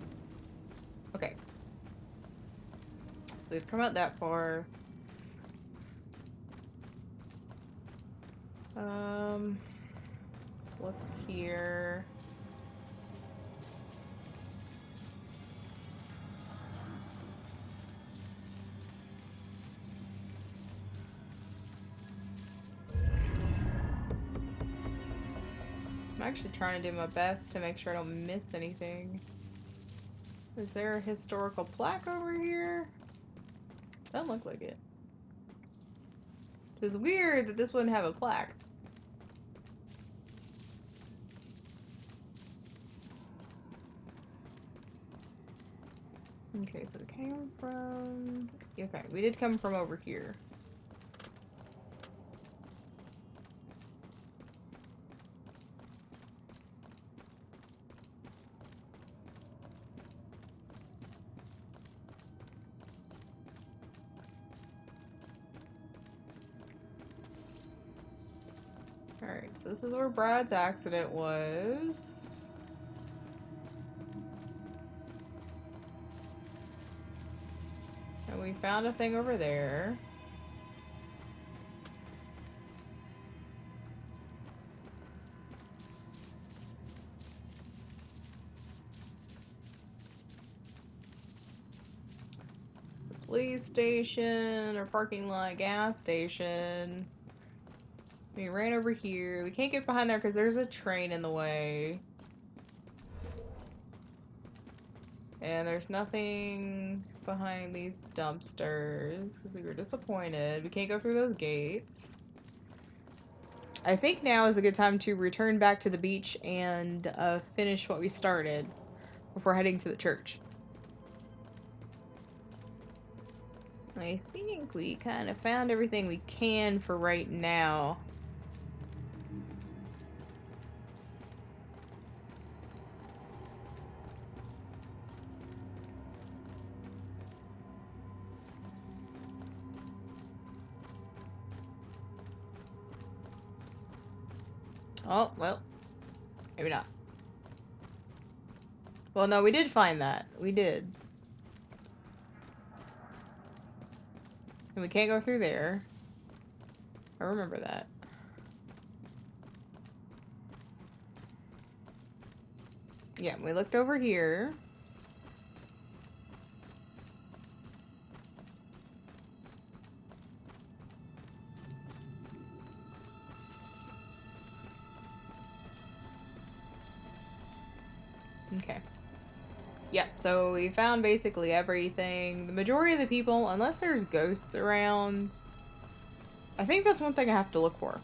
We've come out that far. Let's look here. I'm actually trying to do my best to make sure I don't miss anything. Is there a historical plaque over here? Doesn't look like it. It's weird that this wouldn't have a plaque. Okay, so we came from... Okay, we did come from over here. Alright, so this is where Brad's accident was. And we found a thing over there. The police station, or parking lot, gas station. We ran over here. We can't get behind there because there's a train in the way. And there's nothing behind these dumpsters because we were disappointed. We can't go through those gates. I think now is a good time to return back to the beach and finish what we started before heading to the church. I think we kind of found everything we can for right now. Oh, well, maybe not. Well, no, we did find that. We did. And we can't go through there. I remember that. Yeah, we looked over here. Okay. Yep, so we found basically everything. The majority of the people, unless there's ghosts around, I think that's one thing I have to look for.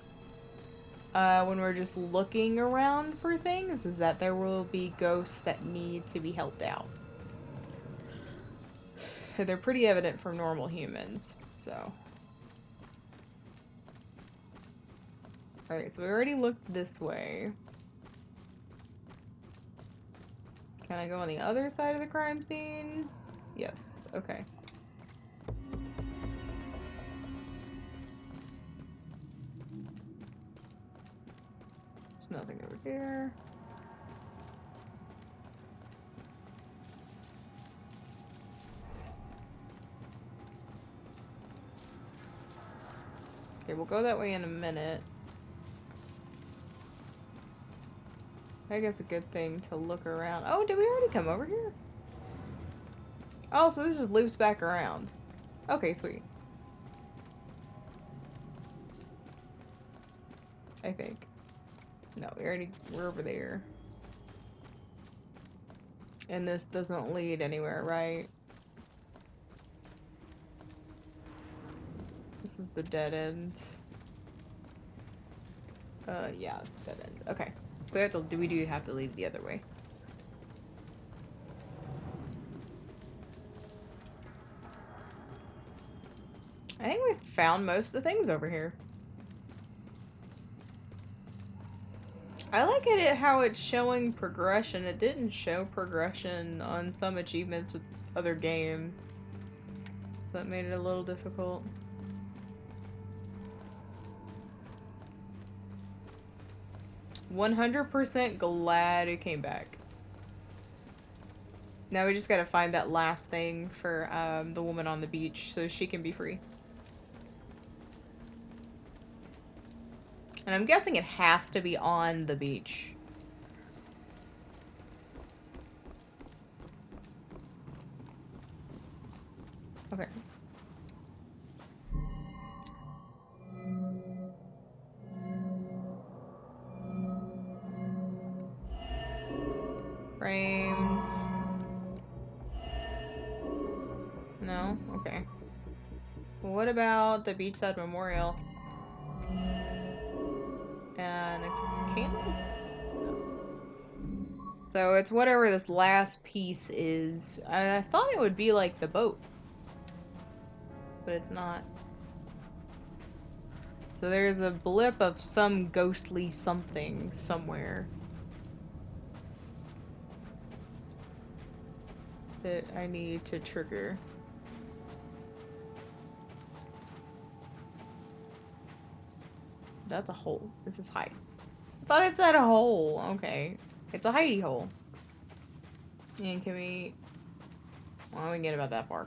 When we're just looking around for things, is that there will be ghosts that need to be helped out. They're pretty evident from normal humans, so. Alright, so we already looked this way. Can I go on the other side of the crime scene? Yes, okay. There's nothing over here. Okay, we'll go that way in a minute. I think it's a good thing to look around. Oh, did we already come over here? Oh, so this just loops back around. Okay, sweet. I think. No, we're over there. And this doesn't lead anywhere, right? This is the dead end. Yeah, it's dead end. Okay. We do have to leave the other way. I think we've found most of the things over here. I like it how it's showing progression. It didn't show progression on some achievements with other games. So that made it a little difficult. "100% glad it came back." Now we just gotta find that last thing for the woman on the beach so she can be free. And I'm guessing it has to be on the beach. Okay. Framed. No? Okay. What about the beachside memorial? And the candles? So it's whatever this last piece is. I thought it would be like the boat. But it's not. So there's a blip of some ghostly something somewhere. That I need to trigger. That's a hole. This is hide. I thought it said a hole. Okay. It's a hidey hole. And can we... Well, we can get about that far.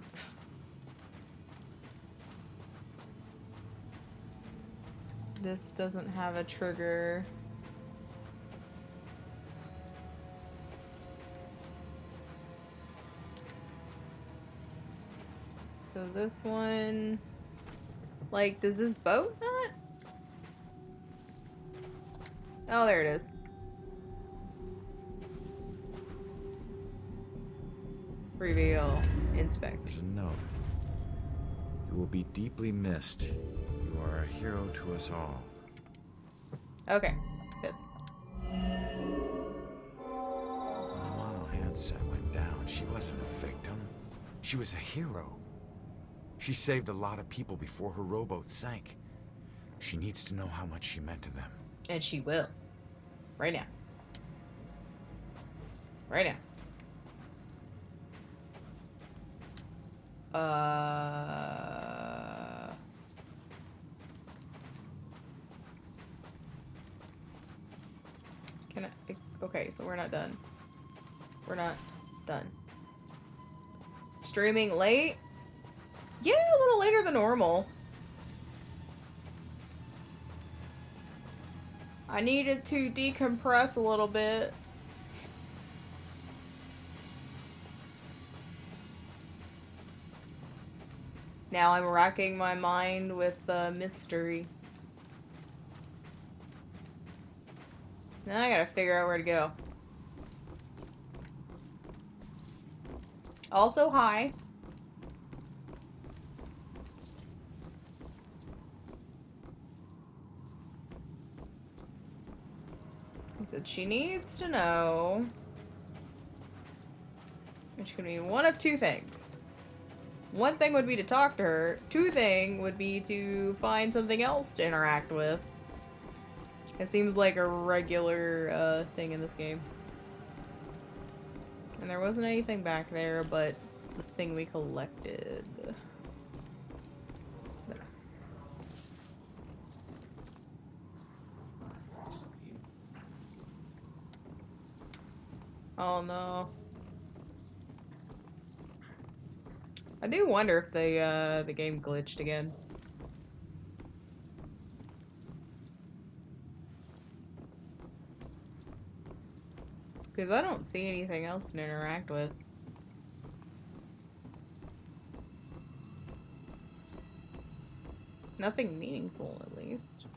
This doesn't have a trigger. So this one... Like, does this boat not? Oh, there it is. Reveal. Inspect. There's a note. You will be deeply missed. You are a hero to us all. Okay. This. When the mono handset went down, she wasn't a victim. She was a hero. She saved a lot of people before her rowboat sank. She needs to know how much she meant to them. And she will. Right now. Right now. Can I? Okay, so we're not done. We're not done. Streaming late? Yeah, a little later than normal. I needed to decompress a little bit. Now I'm racking my mind with the mystery. Now I gotta figure out where to go. Also, hi. He said she needs to know. Which can be one of two things. One thing would be to talk to her. Two thing would be to find something else to interact with. It seems like a regular thing in this game. And there wasn't anything back there but the thing we collected. Oh no. I do wonder if the game glitched again. Because I don't see anything else to interact with. Nothing meaningful, at least.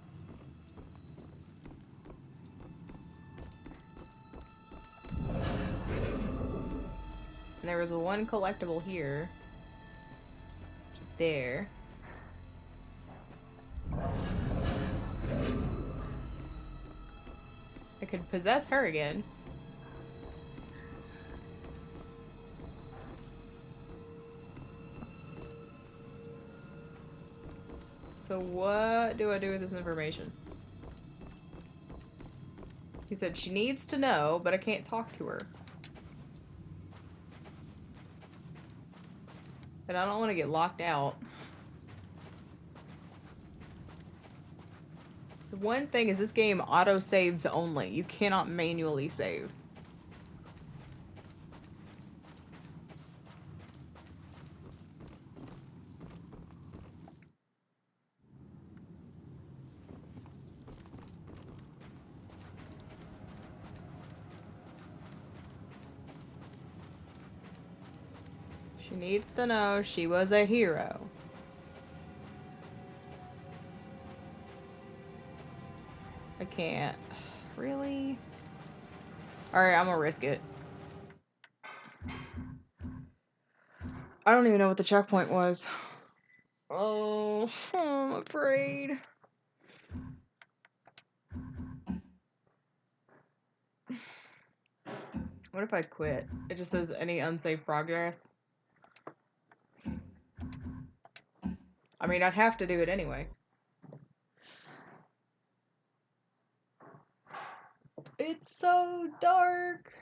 And there was one collectible here. Just there. I could possess her again. So what do I do with this information? He said she needs to know, but I can't talk to her. And I don't want to get locked out. The one thing is this game auto-saves only. You cannot manually save. She needs to know she was a hero. I can't. Really? Alright, I'm gonna risk it. I don't even know what the checkpoint was. Oh, I'm afraid. What if I quit? It just says any unsafe progress. I mean, I'd have to do it anyway. It's so dark.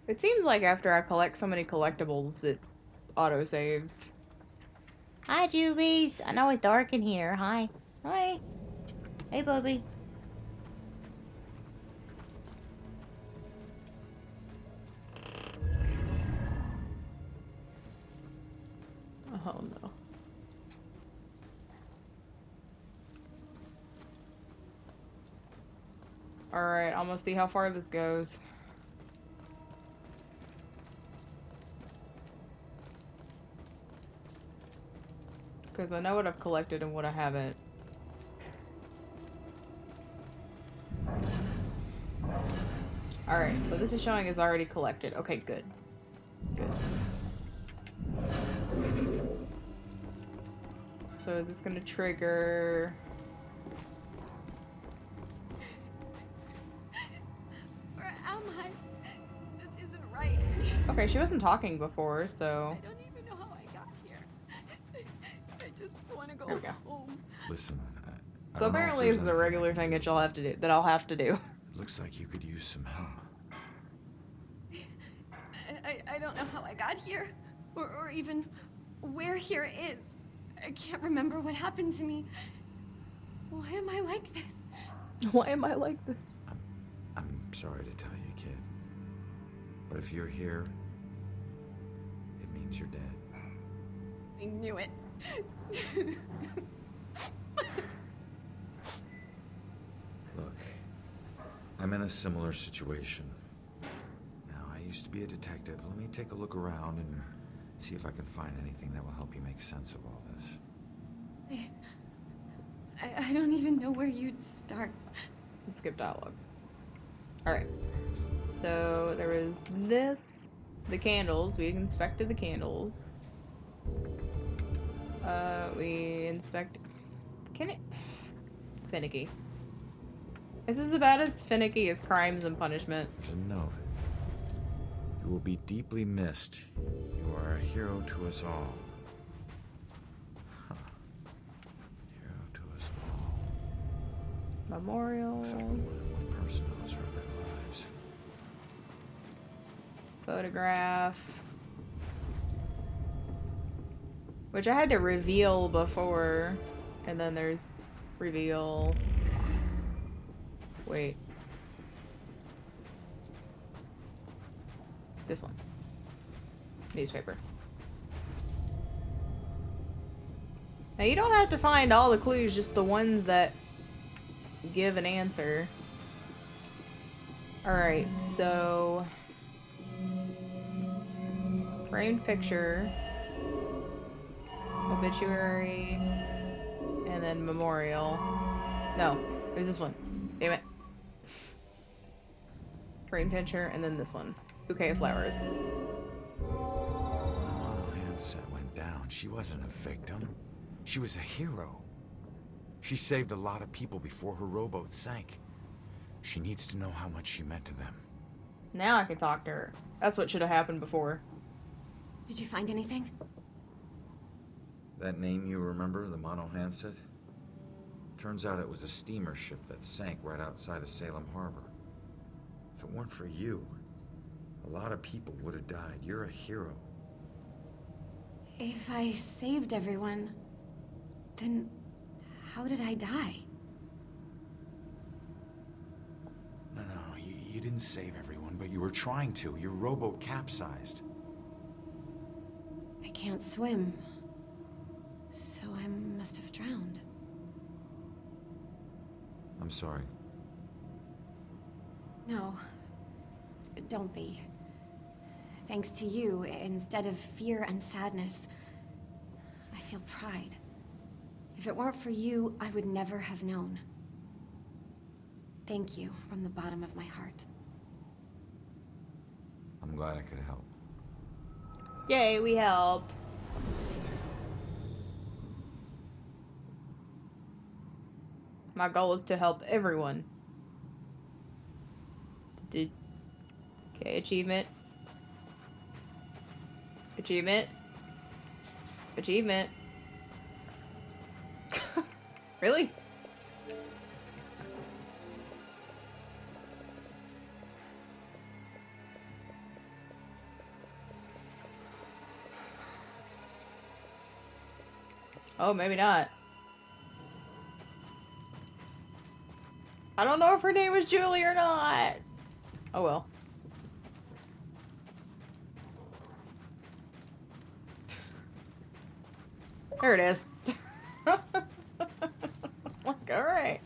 It seems like after I collect so many collectibles, it autosaves. Hi, Jubies. I know it's dark in here. Hi. Hi. Hey, Bubby. Oh, no. Alright, I'm gonna see how far this goes. Because I know what I've collected and what I haven't. Alright, so this is showing is already collected. Okay, good. Good. So is this going to trigger... Where am I? This isn't right. Okay, she wasn't talking before, so... I don't even know how I got here. I just want to go There we go. home. Listen, I So don't know if apparently there's this is a anything I regular can thing do. that I'll have to do. Looks like you could use some help. I don't know how I got here, or even where here is. I can't remember what happened to me. Why am I like this? Why am I like this? I'm sorry to tell you, kid. But if you're here, it means you're dead. I knew it. Look, I'm in a similar situation. Now, I used to be a detective. Let me take a look around and see if I can find anything that will help you make sense of all this. I don't even know where you'd start. Let's skip dialogue. Alright. So there was this, the candles. We inspected the candles. We inspect... Can it... Finicky. Is this about as finicky as Crimes and Punishment? There's a note. You will be deeply missed. You are a hero to us all. Huh. Hero to us all. Memorial. Looks like more than one person owes her their lives. Photograph. Which I had to reveal before. And then there's reveal. Wait. This one. Newspaper. Now you don't have to find all the clues, just the ones that give an answer. Alright, so... Framed picture. Obituary. And then memorial. No, it was this one. Damn it. Framed picture, and then this one. Bouquet of flowers. The model handset went down. She wasn't a victim. She was a hero. She saved a lot of people before her rowboat sank. She needs to know how much she meant to them. Now I can talk to her. That's what should have happened before. Did you find anything? That name you remember, the Mono Handset? Turns out it was a steamer ship that sank right outside of Salem Harbor. If it weren't for you, a lot of people would have died. You're a hero. If I saved everyone, then how did I die? No, you didn't save everyone, but you were trying to. Your rowboat capsized. I can't swim, so I must have drowned. I'm sorry. No, don't be. Thanks to you, instead of fear and sadness, I feel pride. If it weren't for you, I would never have known. Thank you from the bottom of my heart. I'm glad I could help. Yay, we helped. My goal is to help everyone. Okay, achievement. Achievement. Achievement. Really? Oh, maybe not. I don't know if her name was Julie or not. Oh well. There it is. Like, alright.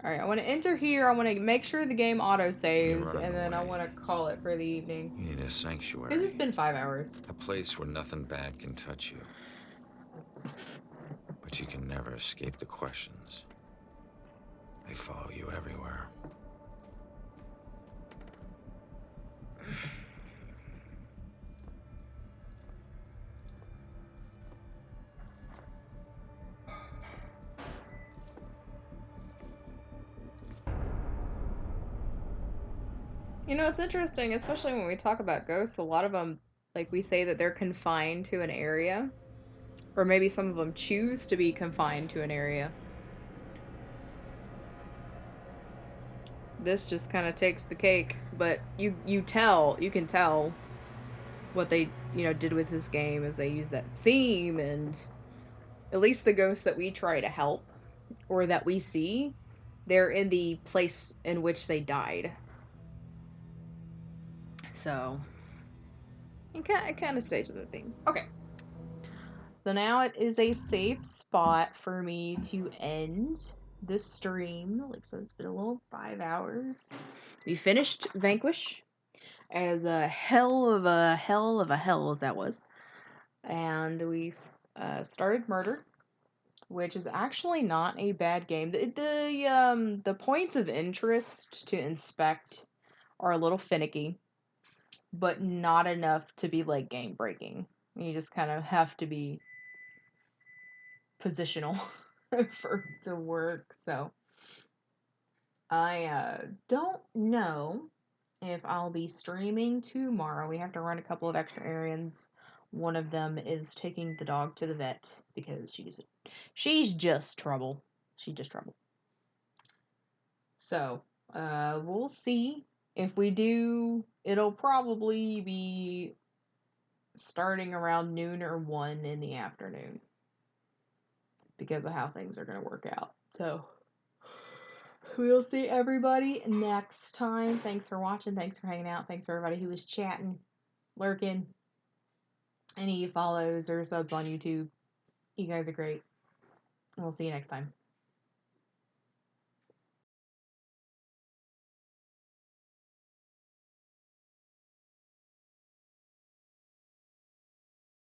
Alright, I want to enter here. I want to make sure the game auto-saves, and then I want to call it for the evening. You need a sanctuary. Because it's been 5 hours. A place where nothing bad can touch you. But you can never escape the questions. They follow you everywhere. You know, it's interesting, especially when we talk about ghosts, a lot of them, like, we say that they're confined to an area. Or maybe some of them choose to be confined to an area. This just kind of takes the cake, but you can tell what they, did with this game is they use that theme, and at least the ghosts that we try to help, or that we see, they're in the place in which they died. So, it kind of stays with the theme. Okay. So now it is a safe spot for me to end this stream. Like, so it's been a little 5 hours. We finished Vanquish, as a hell of a hell as that was. And we started Murder, which is actually not a bad game. The points of interest to inspect are a little finicky, but not enough to be like game breaking. You just kind of have to be positional for it to work. So I don't know if I'll be streaming tomorrow. We have to run a couple of extra errands. One of them is taking the dog to the vet because she's just trouble. She's just trouble. So, we'll see. If we do, it'll probably be starting around noon or 1 in the afternoon because of how things are going to work out. So, we'll see everybody next time. Thanks for watching. Thanks for hanging out. Thanks for everybody who was chatting, lurking, any follows or subs on YouTube. You guys are great. We'll see you next time.